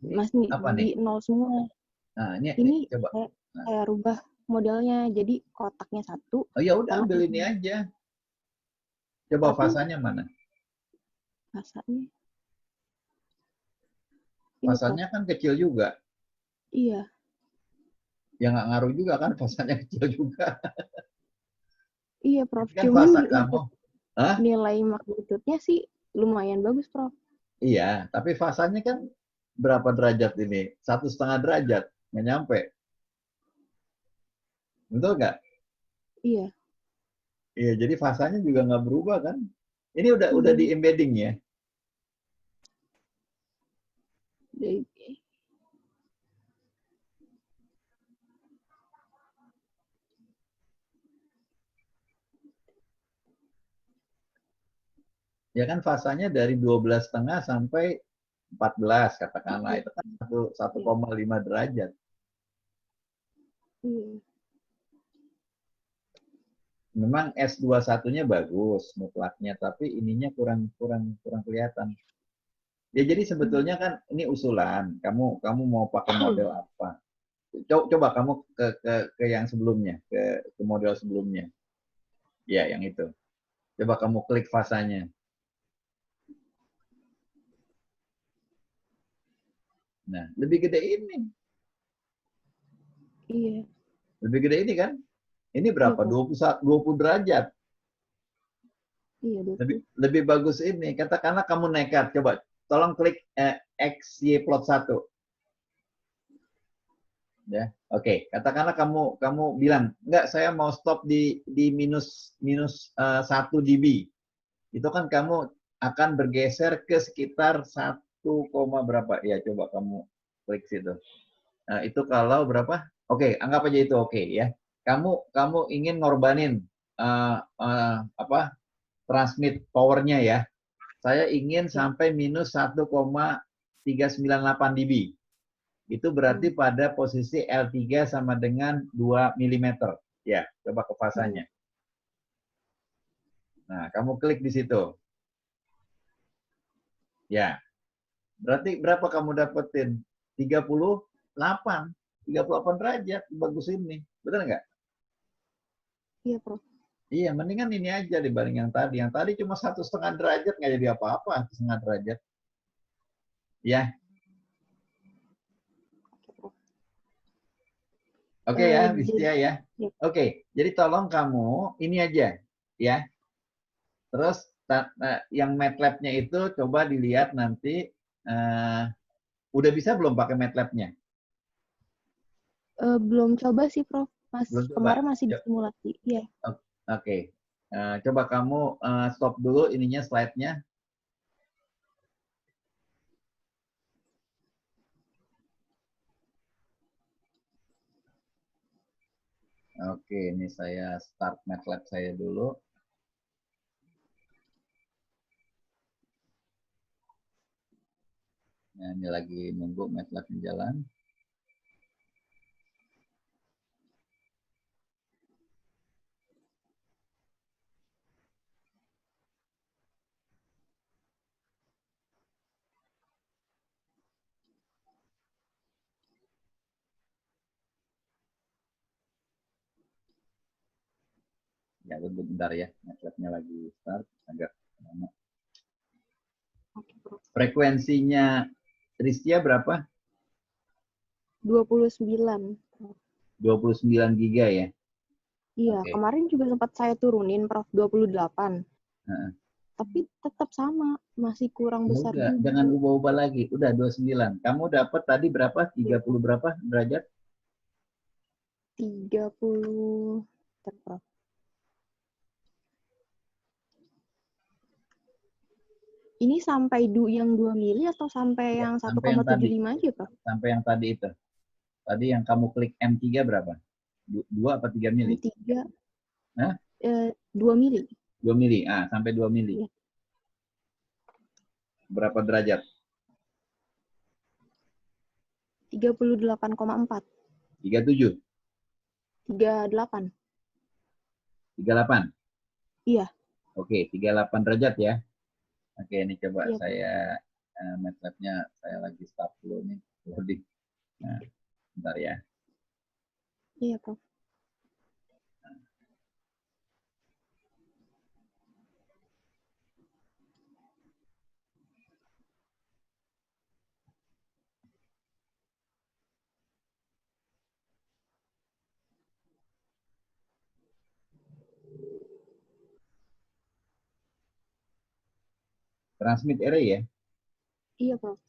Masih di 0 semua. Nah, ini coba. Saya rubah modelnya, jadi kotaknya 1. Oh ya udah ambil ini aja. Coba fasanya mana? Fasanya. Fasanya kan kecil juga. Iya. Ya nggak ngaruh juga kan, fasanya kecil juga. Iya, Prof. Kan Cuman fasa kamu, nilai magnitude-nya sih lumayan bagus, Prof. Iya, tapi fasanya kan berapa derajat ini? 1,5 derajat, nggak nyampe. Betul nggak? Iya. Iya, jadi fasanya juga nggak berubah kan? Ini udah di embedding ya. Ya kan fasanya dari 12,5 sampai 14 katakanlah. Itu kan 1,5 derajat. Iya. Memang S21-nya bagus mutlaknya, tapi ininya kurang kelihatan. Ya jadi sebetulnya kan ini usulan. Kamu mau pakai model apa? Coba kamu ke yang sebelumnya, ke model sebelumnya. Ya, yang itu. Coba kamu klik fasanya. Nah, lebih gede ini. Iya. Lebih gede ini kan? Ini berapa? Iya, 20 derajat. Iya, Lebih bagus ini. Katakanlah kamu nekat. Coba tolong klik XY plot 1. Ya, oke. Katakanlah kamu bilang, enggak, saya mau stop di minus 1 dB. Itu kan kamu akan bergeser ke sekitar 1, berapa? Ya, coba kamu klik situ. Nah, itu kalau berapa? Oke, anggap aja itu oke ya. Kamu ingin ngorbanin transmit powernya ya. Saya ingin sampai minus 1,398 dB. Itu berarti pada posisi L3 sama dengan 2 mm. Ya, coba ke fasanya. Nah, kamu klik di situ. Ya, berarti berapa kamu dapetin? 38 derajat, bagus ini. Betul nggak? Iya, Prof. Iya, mendingan ini aja dibanding yang tadi. Yang tadi cuma 1,5 derajat, nggak jadi apa-apa, 1,5 derajat. Ya. Oke ya, Bistia ya. Oke, jadi tolong kamu ini aja, ya. Terus yang MATLAB-nya itu coba dilihat nanti. Udah bisa belum pakai MATLAB-nya? Belum coba sih, Prof. Belum coba? Kemarin masih di simulasi. Iya. Oke. Coba kamu stop dulu ininya slide-nya. Oke, ini saya start MATLAB saya dulu. Nah, ini lagi nunggu MATLAB jalan. Ya, bentar ya. MATLAB-nya lagi start. Agak lama. Frekuensinya Tristia berapa? 29. 29 giga ya? Iya, kemarin juga sempat saya turunin, Prof, 28. Tapi tetap sama, masih kurang besar juga. juga. Jangan ubah-ubah lagi. Udah 29. Kamu dapat tadi berapa? 30 berapa derajat? 30. Prof. Ini sampai yang 2 mili atau sampai yang 1,75 aja, Prof? Sampai yang tadi itu. Tadi yang kamu klik M3 berapa? 2 apa 3 mili? M3. Hah? 2 mili. 2 mili. Sampai 2 mili. Ya. Berapa derajat? 38,4. 37? 38. 38? Iya. Oke, 38 derajat ya. Oke, ini coba Iya. Saya MATLAB-nya saya lagi start dulu nih. Loading. Nah, bentar ya. Iya, Prof. Transmit array ya? Iya, Prof.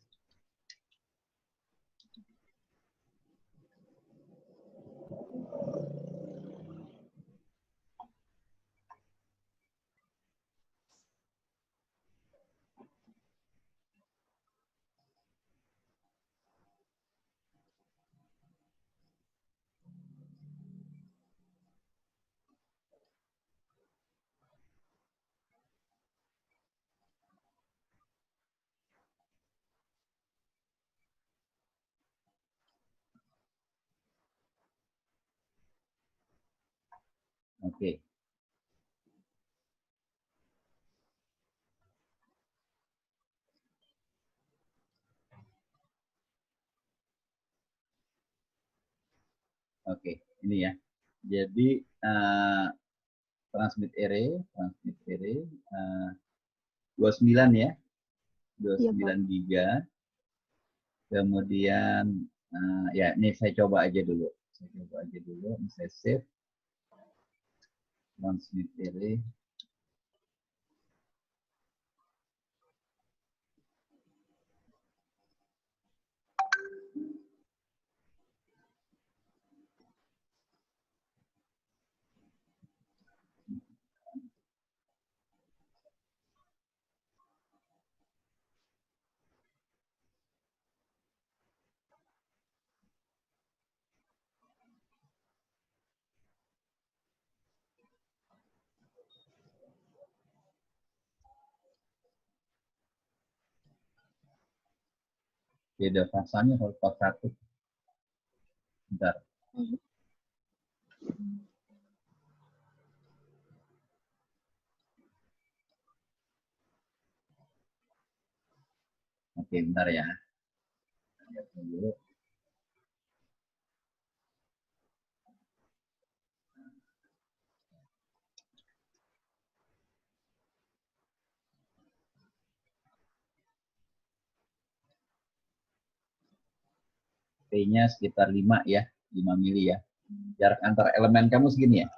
Oke. Oke, ini ya. Jadi transmit array 29 ya. 29 giga. Kemudian ya ini saya coba aja dulu. Ini saya save. Transmit array. Beda fasanya kalau part 1. Bentar. Oke, bentar ya. Lihat dulu. P-nya sekitar 5 ya, 5 mili ya. Jarak antar elemen kamu segini ya?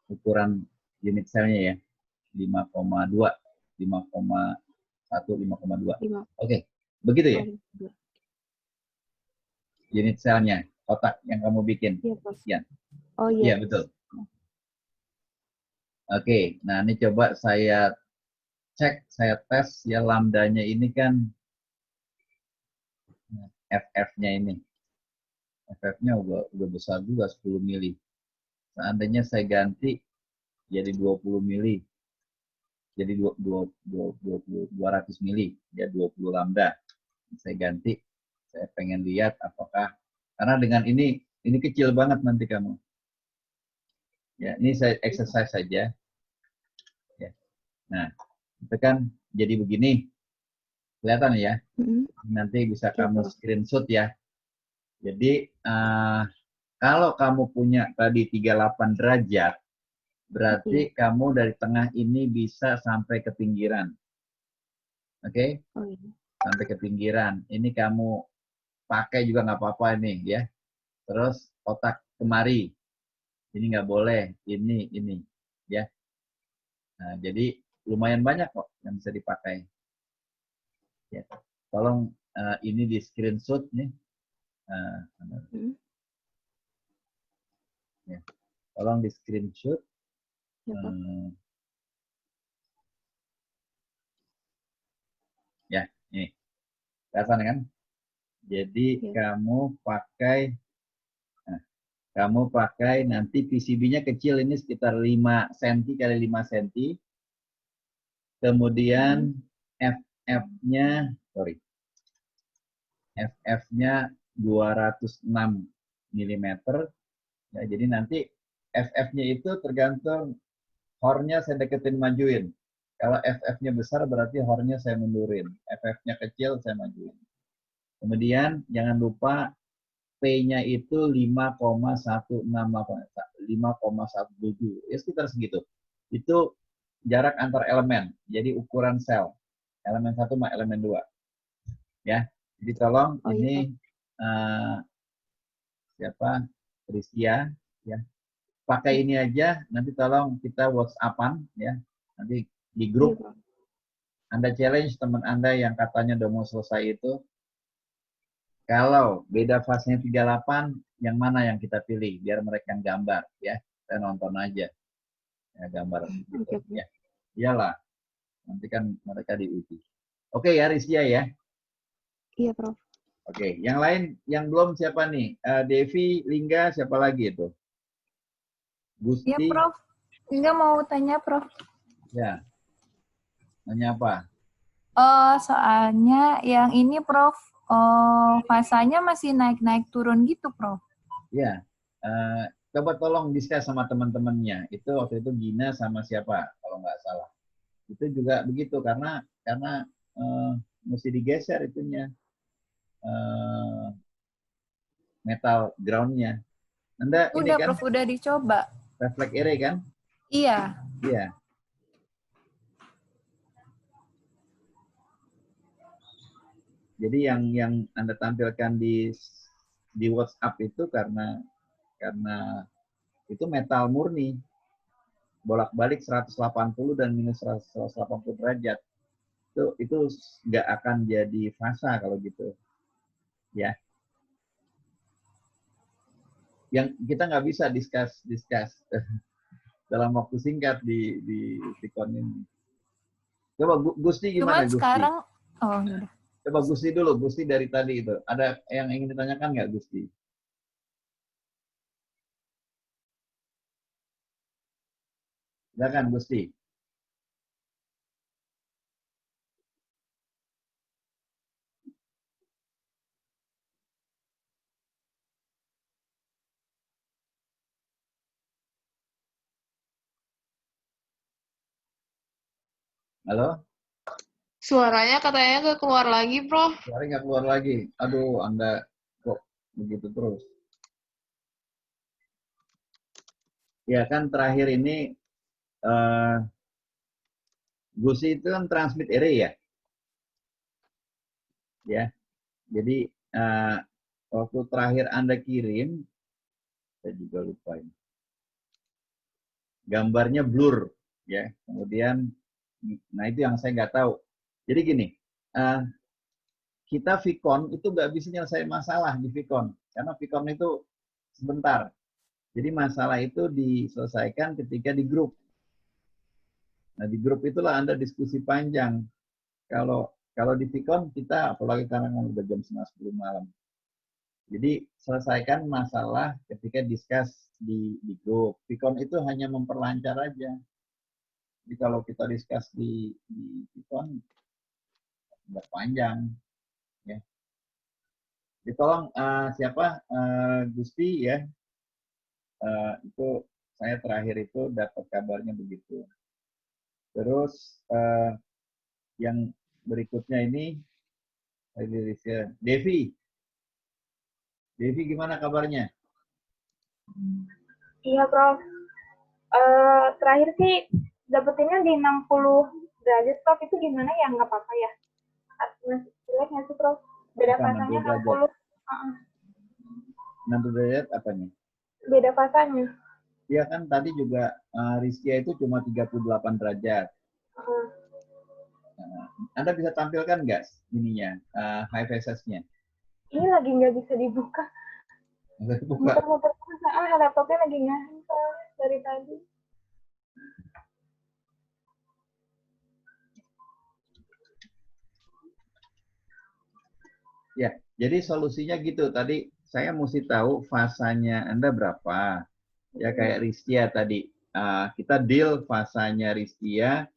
Ukuran unit selnya ya, 5,2, 5,1, 5,2. Oke, begitu ya? Unit selnya, kotak yang kamu bikin. Iya, Prof. Sekian. Oh iya. Iya, betul. Oke, nah ini coba saya cek, saya tes ya lambdanya ini kan FF-nya ini. FF-nya udah besar juga 10 mili. Seandainya saya ganti jadi 20 mili. Jadi 200 mili, ya 20 lambda. Saya ganti, saya pengen lihat apakah, karena dengan ini kecil banget nanti kamu. Ya, ini saya exercise saja. Ya. Nah, itu kan jadi begini. Kelihatan ya? Nanti bisa kamu screenshot ya. Jadi, kalau kamu punya tadi 38 derajat, berarti kamu dari tengah ini bisa sampai ke pinggiran. Oke? Sampai ke pinggiran. Ini kamu pakai juga nggak apa-apa ini ya. Terus otak kemari. Ini nggak boleh. Ini. Ya. Nah, jadi lumayan banyak kok yang bisa dipakai. Ya. Tolong ini di screenshot nih. Ya. Tolong di screenshot. Ya, nih. Kelihatan kan? Jadi kamu pakai nanti PCB-nya kecil, ini sekitar 5 cm kali 5 cm. Kemudian FF-nya 206 mm. Ya, jadi nanti FF-nya itu tergantung hornya saya deketin majuin. Kalau FF-nya besar berarti hornya saya mundurin. FF-nya kecil saya majuin. Kemudian jangan lupa P-nya itu 5,117. Ya sekitar segitu. Itu jarak antar elemen. Jadi ukuran sel. Elemen 1 sama elemen 2. Ya. Jadi tolong ini siapa? Tristia ya. Pakai ini aja, nanti tolong kita WhatsApp-an ya. Nanti di grup Anda challenge teman Anda yang katanya udah mau selesai itu. Kalau beda fasenya 38, yang mana yang kita pilih? Biar mereka yang gambar, ya. Saya nonton aja. Ya, gambar. Gitu, ya. Iyalah. Nanti kan mereka diuji. Oke ya, Rizia ya? Iya, Prof. Oke, yang lain, yang belum siapa nih? Devi, Lingga, siapa lagi itu? Gusti? Ya, Prof. Lingga mau tanya, Prof. Ya. Nanya apa? Soalnya yang ini, Prof, fasanya masih naik-naik turun gitu, Prof. Ya, coba tolong discuss sama teman-temannya. Itu waktu itu Gina sama siapa kalau nggak salah. Itu juga begitu karena mesti digeser itunya metal groundnya. Anda ini Udah, kan Prof, udah dicoba. refleks array kan? Iya. Iya. Jadi yang Anda tampilkan di WhatsApp itu karena itu metal murni. Bolak-balik 180 dan minus 180 derajat. Itu nggak akan jadi fasa kalau gitu. Ya. Yang kita nggak bisa discuss dalam waktu singkat di Vicon ini. Coba Gusti gimana Cuman Gusti? sekarang, oh udah. Coba Gusti dulu, Gusti dari tadi itu. Ada yang ingin ditanyakan nggak Gusti? Silakan Gusti. Halo? Suaranya katanya nggak keluar lagi, Prof. Suara nggak keluar lagi. Aduh, Anda kok begitu terus? Ya kan terakhir ini Gusti itu kan transmit array ya. Ya. Jadi waktu terakhir Anda kirim, saya juga lupa ini. Gambarnya blur ya. Kemudian nah itu yang saya nggak tahu. Jadi gini, kita Vicon itu nggak bisa nyelesain masalah di Vicon karena Vicon itu sebentar. Jadi masalah itu diselesaikan ketika di grup. Nah di grup itulah Anda diskusi panjang. Kalau di Vicon kita apalagi karena udah jam 9:30 malam. Jadi selesaikan masalah ketika discuss di grup. Vicon itu hanya memperlancar aja. Jadi kalau kita discuss di Vicon udah panjang. Ya. Jadi tolong siapa Gusti ya, itu saya terakhir itu dapat kabarnya begitu. Terus yang berikutnya ini Devi. Devi gimana kabarnya? Iya, Prof. Terakhir sih dapetinnya di 60 derajat, Prof. Itu gimana ya? Nggak apa-apa ya? Masih jelek nggak sih, Prof? Beda Apa, fasanya 60 60. 60 derajat apanya? Beda fasanya. Iya kan tadi juga Rizkia itu cuma 38 derajat. Anda bisa tampilkan nggak ininya, high phases-nya? Ini lagi nggak bisa dibuka. Buka. Muter-muter laptopnya lagi ngantor dari tadi. Ya, jadi solusinya gitu. Tadi saya mesti tahu fasanya Anda berapa. Ya kayak Rizkia tadi. Kita deal fasanya Rizkia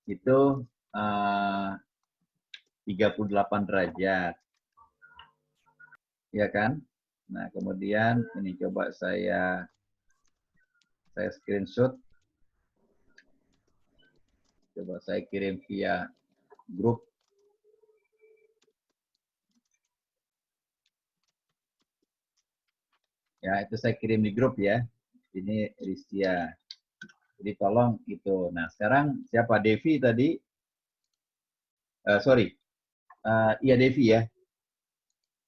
itu 38 derajat. Ya kan? Nah, kemudian ini coba saya screenshot. Coba saya kirim via grup. Ya, itu saya kirim di grup ya. Ini Rizkia. Jadi tolong itu. Nah, sekarang siapa? Devi tadi. Sorry. Iya Devi ya.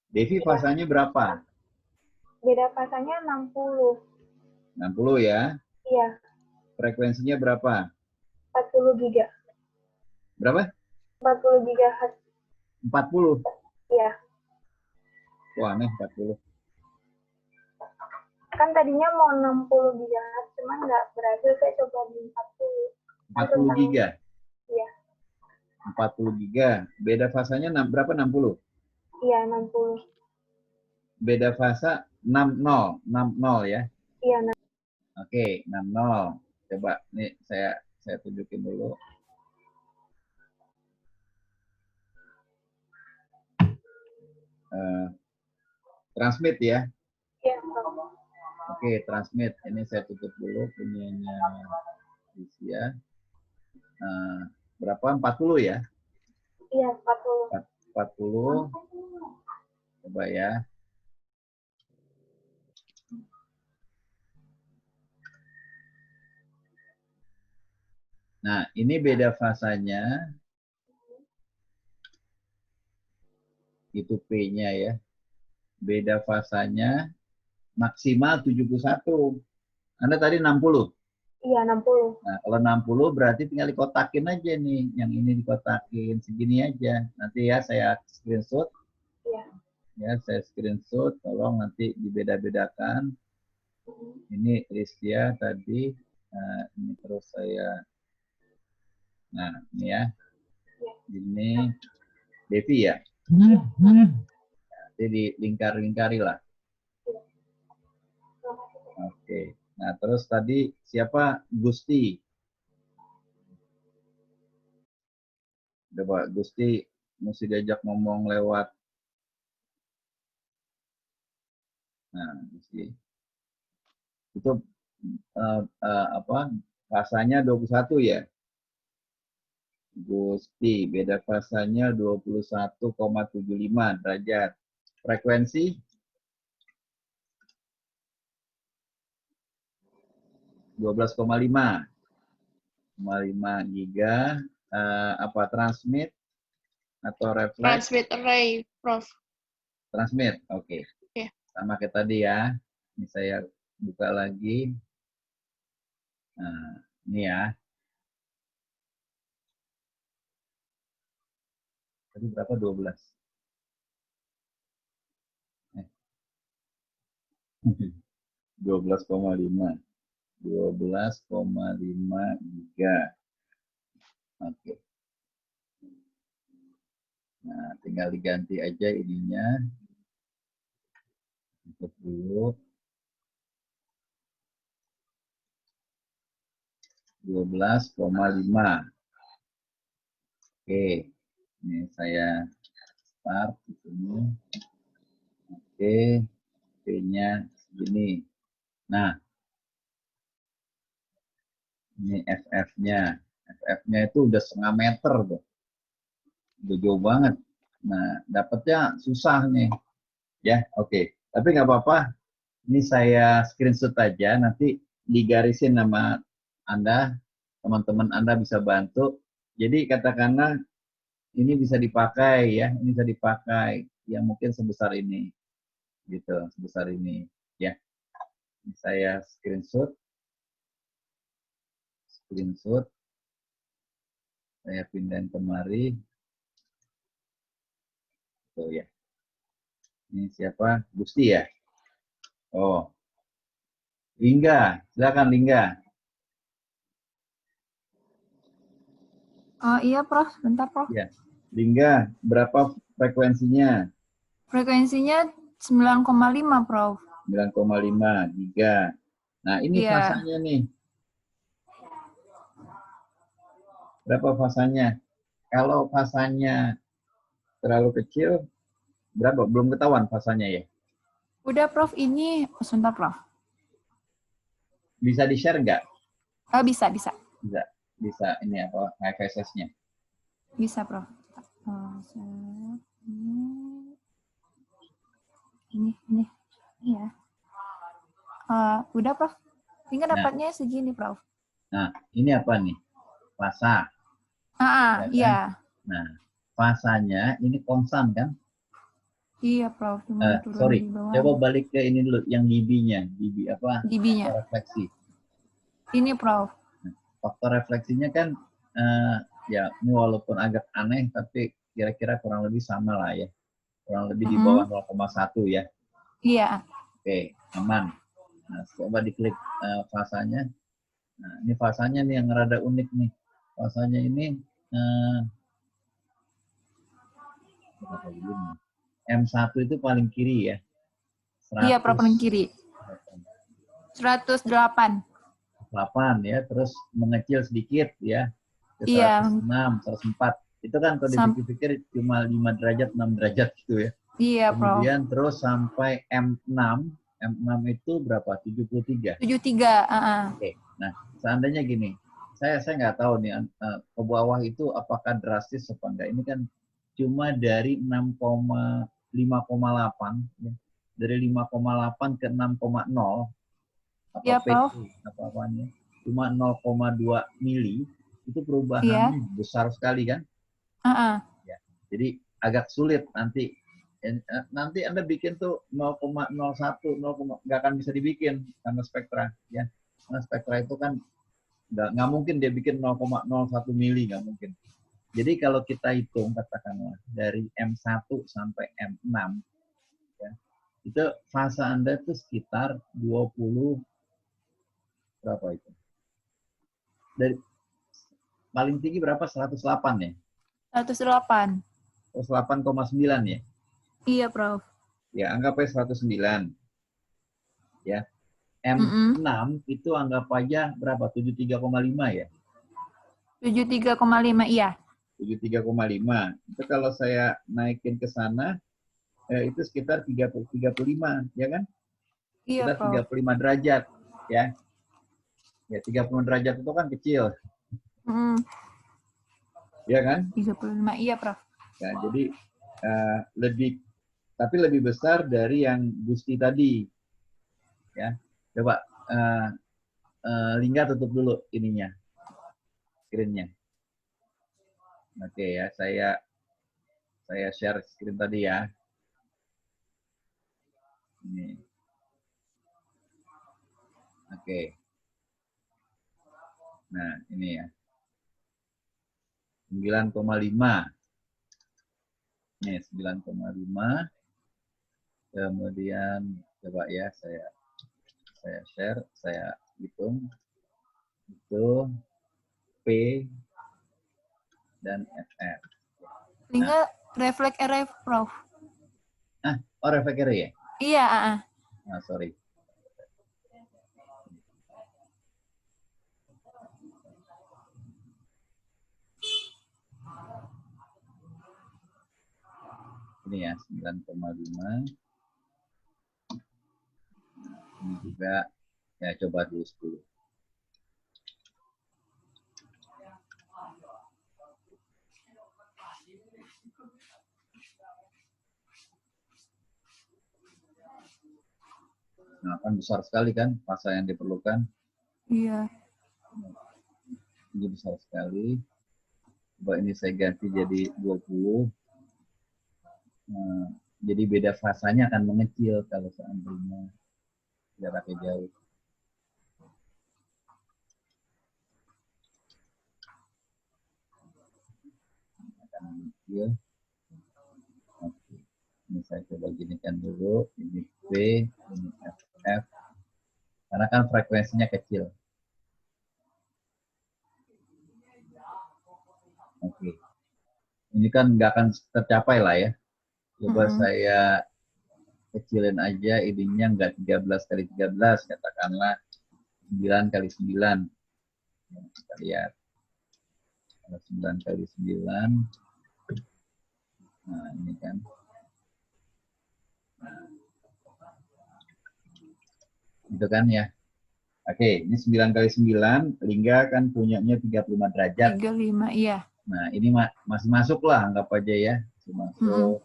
Devi fasanya berapa? Beda fasanya 60. 60 ya. Iya, Frekuensinya berapa? 40 giga. Berapa? 40 gigahertz. 40. Iya. Wah, aneh 40. Kan tadinya mau 60 gigahertz, cuman nggak berhasil. Saya coba di 40. 40 giga. Iya. 40 giga. Beda fasanya berapa? 60? Iya, 60. Beda fasa 60. 60 ya. Iya, Oke, 60. Coba nih saya tunjukin dulu. Transmit ya. iya. Oke, transmit. Ini saya tutup dulu punyanya Lucia. Berapa? 40 ya? Iya, 40. 40. Coba ya. Nah, ini beda fasanya. Itu P-nya ya. Beda fasanya maksimal 71. Anda tadi 60. Iya, 60. Nah, kalau 60 berarti tinggal dikotakin aja nih. Yang ini dikotakin segini aja. Nanti ya saya screenshot. Iya. Ya, saya screenshot. Tolong nanti dibeda-bedakan. Ini Ristia tadi. Nah, ini terus saya. Nah, ini ya. Ini Devi ya. Nanti dilingkar-lingkari lah. Oke. Nah, terus tadi siapa? Gusti. Coba Gusti mesti diajak ngomong lewat. Nah, Gusti. Itu apa? Fasanya 21 ya? Gusti, beda fasanya 21,75 derajat. Frekuensi 12,5 giga. Apa transmit atau refleks? Transmit array, Prof. Transmit, oke. Iya. Sama kayak tadi ya. Ini saya buka lagi. Nah, ini ya. Tadi berapa? 12. 12,5. 12,5 giga. Oke. Nah, tinggal diganti aja ininya. Untuk dulu. 12,5. Oke. Ini saya start di sini. Oke. P-nya segini. Nah, ini FF-nya. FF-nya itu udah 1/2 meter tuh. Udah jauh banget. Nah, dapetnya susah nih. Ya, oke. Tapi nggak apa-apa. Ini saya screenshot aja. Nanti digarisin nama Anda. Teman-teman Anda bisa bantu. Jadi katakanlah ini bisa dipakai ya. Ini bisa dipakai. Yang mungkin sebesar ini. Gitu, sebesar ini. Ya. Ini saya screenshot. Saya pindahin kemari. Tuh ya. Ini siapa? Gusti ya? Oh. Lingga. Silakan Lingga. Oh iya, Prof. Bentar, Prof. Ya. Lingga, berapa frekuensinya? Frekuensinya 9,5, Prof. 9,5 giga. Nah, ini Iya. fasanya nih. Berapa fasanya? Kalau fasanya terlalu kecil, berapa? Belum ketahuan fasanya ya? Udah, Prof. Ini, sebentar, Prof. Bisa di-share nggak? Bisa. Bisa ini apa? HFSS-nya. Bisa, Prof. Ini ya. Udah, Prof. Tinggal dapatnya segini, Prof. Nah, ini apa nih? Fasa. Ya kan? Iya. Nah, fasanya ini konstan kan? Iya, Prof. Cuma turun Sorry, di bawah. coba balik ke ini dulu, yang dB-nya. dB apa? dB-nya. Faktor refleksi. Ini, Prof. Faktor refleksinya kan, ya ini walaupun agak aneh, tapi kira-kira kurang lebih sama lah ya. Kurang lebih di bawah 0,1 ya. Iya. Oke, aman. Nah, coba diklik fasanya. Nah, ini fasanya nih yang rada unik nih. Fasanya ini M1 itu paling kiri ya. 100, Iya, Prof. Paling kiri. 108. 8 ya, terus mengecil sedikit ya. Ke Iya. 106, 104. Itu kan kalau dipikir-pikir cuma 5 derajat, 6 derajat gitu ya. Iya, Prof. Kemudian terus sampai M6 M6 itu berapa? 73. 73. Oke. Nah, seandainya gini, saya nggak tahu nih ke bawah itu apakah drastis apa enggak. Ini kan cuma dari 5,8 ya. Dari 5,8 ke 6,0 apa Iya, Prof. PT apa-apanya. Cuma 0,2 mili itu Iya. perubahannya besar sekali kan? Ya. Jadi agak sulit nanti Anda bikin tuh 0,01, nggak akan bisa dibikin karena spektra ya. Karena spektra itu kan nggak mungkin dia bikin 0,01 mili, nggak mungkin. Jadi kalau kita hitung katakanlah dari M1 sampai M6 ya, itu fase Anda itu sekitar 20 berapa itu? Dari paling tinggi berapa? 108 ya? 108. 108,9 ya? Iya, Prof. Ya, anggap aja 109. Ya. M6 itu anggap aja berapa? 73,5 ya? 73,5, iya. 73,5. Itu kalau saya naikin ke sana, itu sekitar 35, ya kan? Iya, Sekitar Prof. 35 derajat, ya. Ya, 30 derajat itu kan kecil, ya kan? 35, iya, Prof. Ya, jadi tapi lebih besar dari yang Gusti tadi, ya. Coba Lingga tutup dulu ininya, screen-nya. Oke ya, saya share screen tadi ya. Ini. Oke. Nah, ini ya. 9,5. Nih, 9,5. Kemudian coba ya saya share, saya hitung. Itu P dan FF. Lingga refleks array, Prof. Oh, refleks array ya? Iya, Sorry. Ini ya, 9,5. Ini juga, ya coba dulu 10. Nah, kan besar sekali kan fasa yang diperlukan. Iya. Ini besar sekali. Coba ini saya ganti jadi 20. Nah, jadi beda fasanya akan mengecil kalau seandainya jaraknya jauh. Akan mengecil. Oke. Ini saya coba ginikan dulu. Ini P, ini FF. Karena kan frekuensinya kecil. Oke. Ini kan nggak akan tercapai lah ya. Coba saya kecilin aja ininya nggak 13 kali 13, katakanlah 9 kali 9. Kita lihat. Kalau 9 kali 9. Nah, ini kan. Itu kan ya. Oke, ini 9 kali 9, Lingga kan punyanya 35 derajat. 35, iya. Nah, ini masih masuk lah, anggap aja ya. Masuk,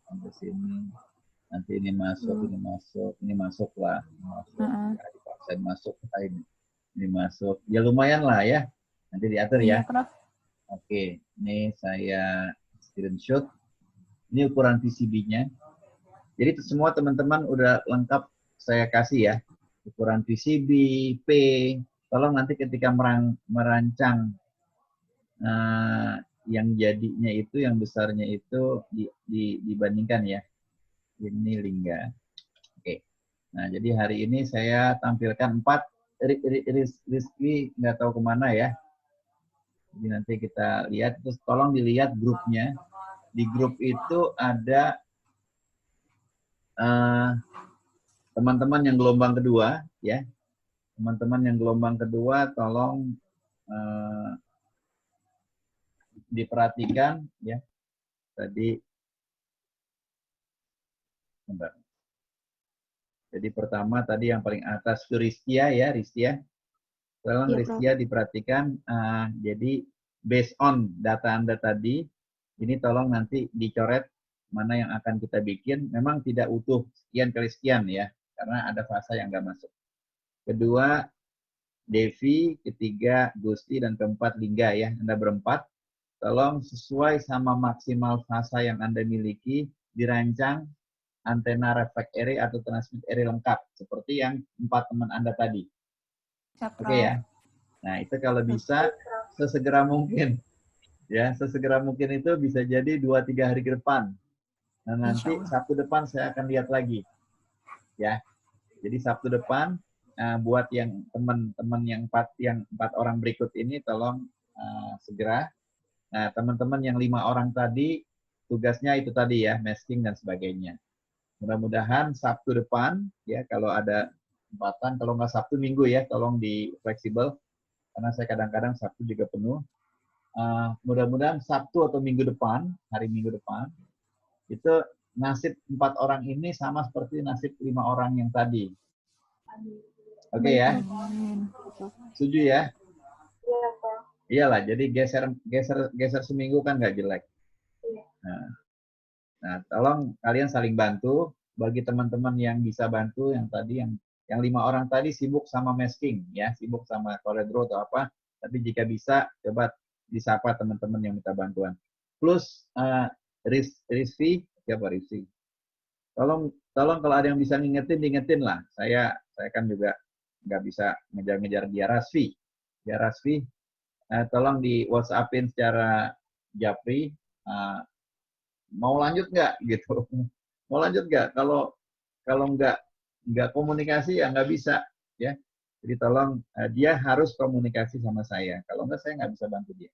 sampai sini. Nanti ini masuk, ini masuk lah. Masuk, ya, dipaksain masuk. Ini masuk. Ya lumayan lah ya. Nanti diatur ya. Iya, Prof. Oke, ini saya screenshot. Ini ukuran PCB-nya. Jadi semua teman-teman udah lengkap saya kasih ya. Ukuran PCB, P. Tolong nanti ketika merancang yang jadinya itu, yang besarnya itu dibandingkan ya. Ini Lingga. Oke. Nah, jadi hari ini saya tampilkan 4. Rizky nggak tahu kemana ya. Jadi nanti kita lihat, terus tolong dilihat grupnya. Di grup itu ada teman-teman yang gelombang kedua, ya. Teman-teman yang gelombang kedua, tolong diperhatikan, ya. Tadi, bentar. Jadi pertama tadi yang paling atas itu Ristia ya, Ristia. Tolong Iya, Prof. Ristia diperhatikan. Jadi based on data Anda tadi, ini tolong nanti dicoret mana yang akan kita bikin. Memang tidak utuh sekian kali sekian ya, karena ada fasa yang nggak masuk. Kedua, Devi, ketiga Gusti, dan keempat Lingga ya. Anda berempat. Tolong sesuai sama maksimal fasa yang Anda miliki, dirancang antena reflect array atau transmit array lengkap, seperti yang 4 teman Anda tadi. Siap, Oke ya. Nah, itu kalau bisa sesegera mungkin. Ya, sesegera mungkin itu bisa jadi 2-3 hari ke depan. Nah, nanti Insya Allah. Sabtu depan saya akan lihat lagi. Ya. Jadi Sabtu depan buat yang teman-teman yang 4 orang berikut ini tolong segera. Nah, teman-teman yang 5 orang tadi tugasnya itu tadi ya, masking dan sebagainya. Mudah-mudahan Sabtu depan ya, kalau ada kesempatan, kalau nggak Sabtu Minggu ya, tolong di fleksibel karena saya kadang-kadang Sabtu juga penuh. Mudah-mudahan Sabtu atau Minggu depan, hari Minggu depan, itu nasib 4 orang ini sama seperti nasib 5 orang yang tadi. Oke ya, setuju ya? Iya, Prof. Iyalah, jadi geser seminggu kan nggak jelek. Nah, tolong kalian saling bantu. Bagi teman-teman yang bisa bantu, yang tadi yang 5 orang tadi sibuk sama masking, ya, sibuk sama CorelDRAW atau apa. Tapi jika bisa, coba disapa teman-teman yang minta bantuan. Plus Rizvi, siapa Rizvi? Tolong kalau ada yang bisa diingetin lah. Saya kan juga nggak bisa ngejar-ngejar dia Rasvi. Ya Rasvi, tolong di WhatsApp-in secara japri. Mau lanjut nggak gitu? Mau lanjut nggak? Kalau nggak komunikasi ya nggak bisa ya. Jadi tolong dia harus komunikasi sama saya. Kalau nggak saya nggak bisa bantu dia.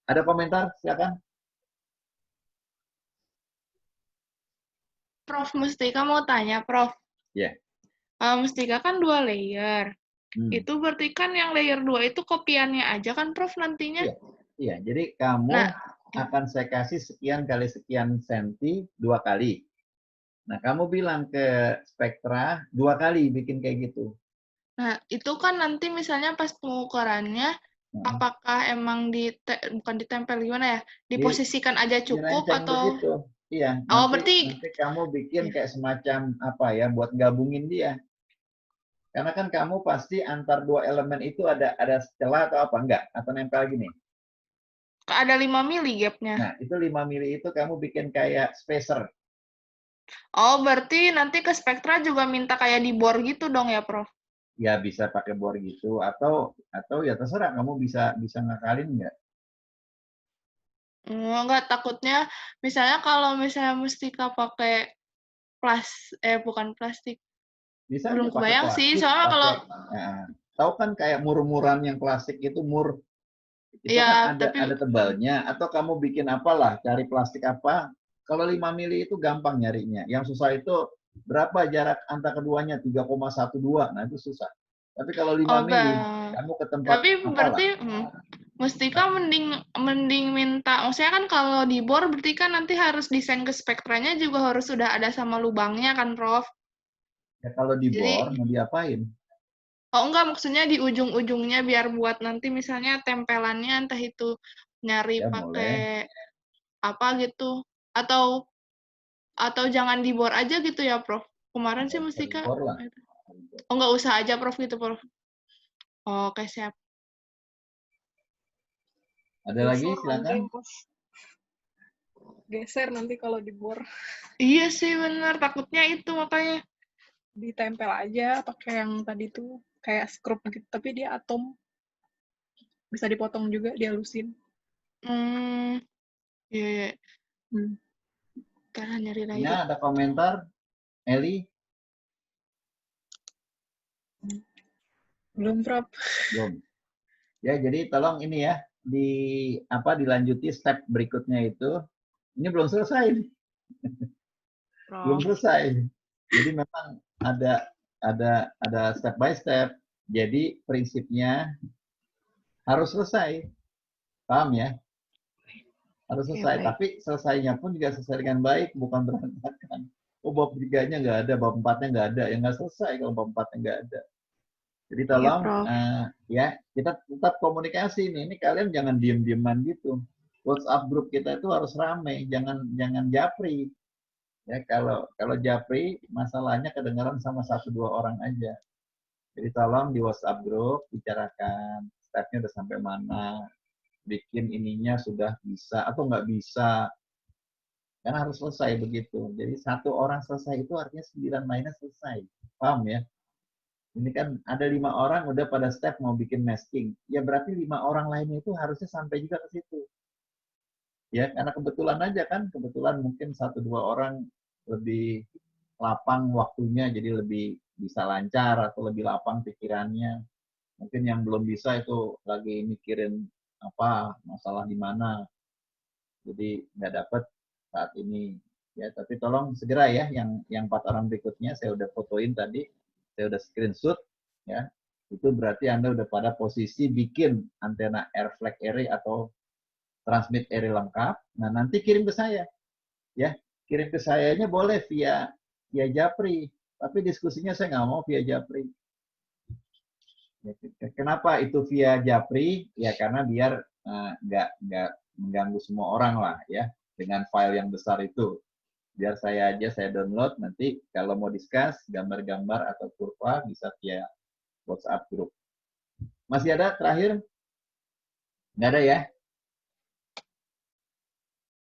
Ada komentar? Silakan. Prof, Mustika mau tanya, Prof. Ya. Mustika kan 2 layer. Itu berarti kan yang layer 2 itu kopiannya aja kan, Prof, nantinya? Iya. Jadi kamu akan saya kasih sekian kali sekian senti 2 kali. Nah, kamu bilang ke Spektra 2 kali bikin kayak gitu. Nah, itu kan nanti misalnya pas pengukurannya, apakah emang bukan ditempel gimana ya? Diposisikan aja cukup dirancang atau? begitu. Iya. Oh, Nanti kamu bikin kayak semacam apa ya buat gabungin dia. Karena kan kamu pasti antar 2 elemen itu ada celah atau apa enggak? Atau nempel gini. Ada 5 mili gapnya. Nah, itu 5 mili itu kamu bikin kayak spacer. Oh, berarti nanti ke Spektra juga minta kayak di bor gitu dong ya, Prof? Ya bisa pakai bor gitu atau ya terserah kamu bisa ngakalin enggak? Enggak, takutnya misalnya kalau misalnya Mustika pakai bukan plastik. Bisa Belum aja pakai kebayang sih, plastik, soalnya kalau tahu kan kayak mur-muran yang plastik itu itu ya, kan tapi ada tebalnya, atau kamu bikin apalah, cari plastik apa. Kalau 5 mili itu gampang nyarinya. Yang susah itu berapa jarak antara keduanya, 3,12. Nah, itu susah. Tapi kalau 5 mili, kamu ke tempat tapi berarti Mustika mending minta, maksudnya kan kalau di bor berarti kan nanti harus desain ke Spektranya juga harus sudah ada sama lubangnya kan, Prof? Ya kalau di bor mau diapain? Oh enggak, maksudnya di ujung-ujungnya biar buat nanti misalnya tempelannya entah itu nyari Ya, pakai apa gitu, atau jangan di bor aja gitu ya, Prof? Kemarin sih Mustika. Oh enggak usah aja, Prof, gitu, Prof. Oke, siap. Ada lagi, silakan. Geser nanti kalau di bor. Iya sih bener, takutnya itu makanya. Ditempel aja pakai yang tadi tuh kayak skrup gitu, tapi dia atom. Bisa dipotong juga, dihalusin. Iya. Karena nyari lagi. Ya, ada komentar, Eli? Belum, Prof. Belum. Ya, jadi tolong ini ya, dilanjuti step berikutnya itu. Ini belum selesai. Belum selesai. Jadi memang ada step by step. Jadi prinsipnya harus selesai. Paham ya? Harus selesai. Tapi selesainya pun juga selesai dengan baik, bukan berantakan. Oh, bab 3-nya nggak ada, bab 4-nya nggak ada. Ya nggak selesai kalau bab 4-nya nggak ada. Jadi tolong Prof. ya, kita tetap komunikasi nih. Ini kalian jangan diem-dieman gitu. WhatsApp grup kita itu harus rame, jangan japri. Ya, kalau japri masalahnya kedengaran sama 1-2 orang aja. Jadi tolong di WhatsApp grup bicarakan stepnya udah sampai mana, bikin ininya sudah bisa atau nggak bisa. Karena harus selesai begitu. Jadi 1 orang selesai itu artinya 9 lainnya selesai. Paham ya? Ini kan ada 5 orang udah pada step mau bikin masking. Ya berarti 5 orang lainnya itu harusnya sampai juga ke situ. Ya, karena kebetulan aja kan, kebetulan mungkin 1-2 orang lebih lapang waktunya, jadi lebih bisa lancar atau lebih lapang pikirannya. Mungkin yang belum bisa itu lagi mikirin apa, masalah di mana. Jadi nggak dapat saat ini. Ya, tapi tolong segera ya, yang 4 orang berikutnya saya udah fotoin tadi, saya udah screenshot, ya. Itu berarti Anda udah pada posisi bikin antena air flag array atau transmit array lengkap. Nah, nanti kirim ke saya. Ya, kirim ke sayanya boleh via Japri, tapi diskusinya saya nggak mau via Japri. Kenapa itu via Japri? Ya karena biar nggak mengganggu semua orang lah ya dengan file yang besar itu. Biar saya download, nanti kalau mau discuss gambar-gambar atau kurva bisa via WhatsApp group. Masih ada terakhir? Nggak ada ya?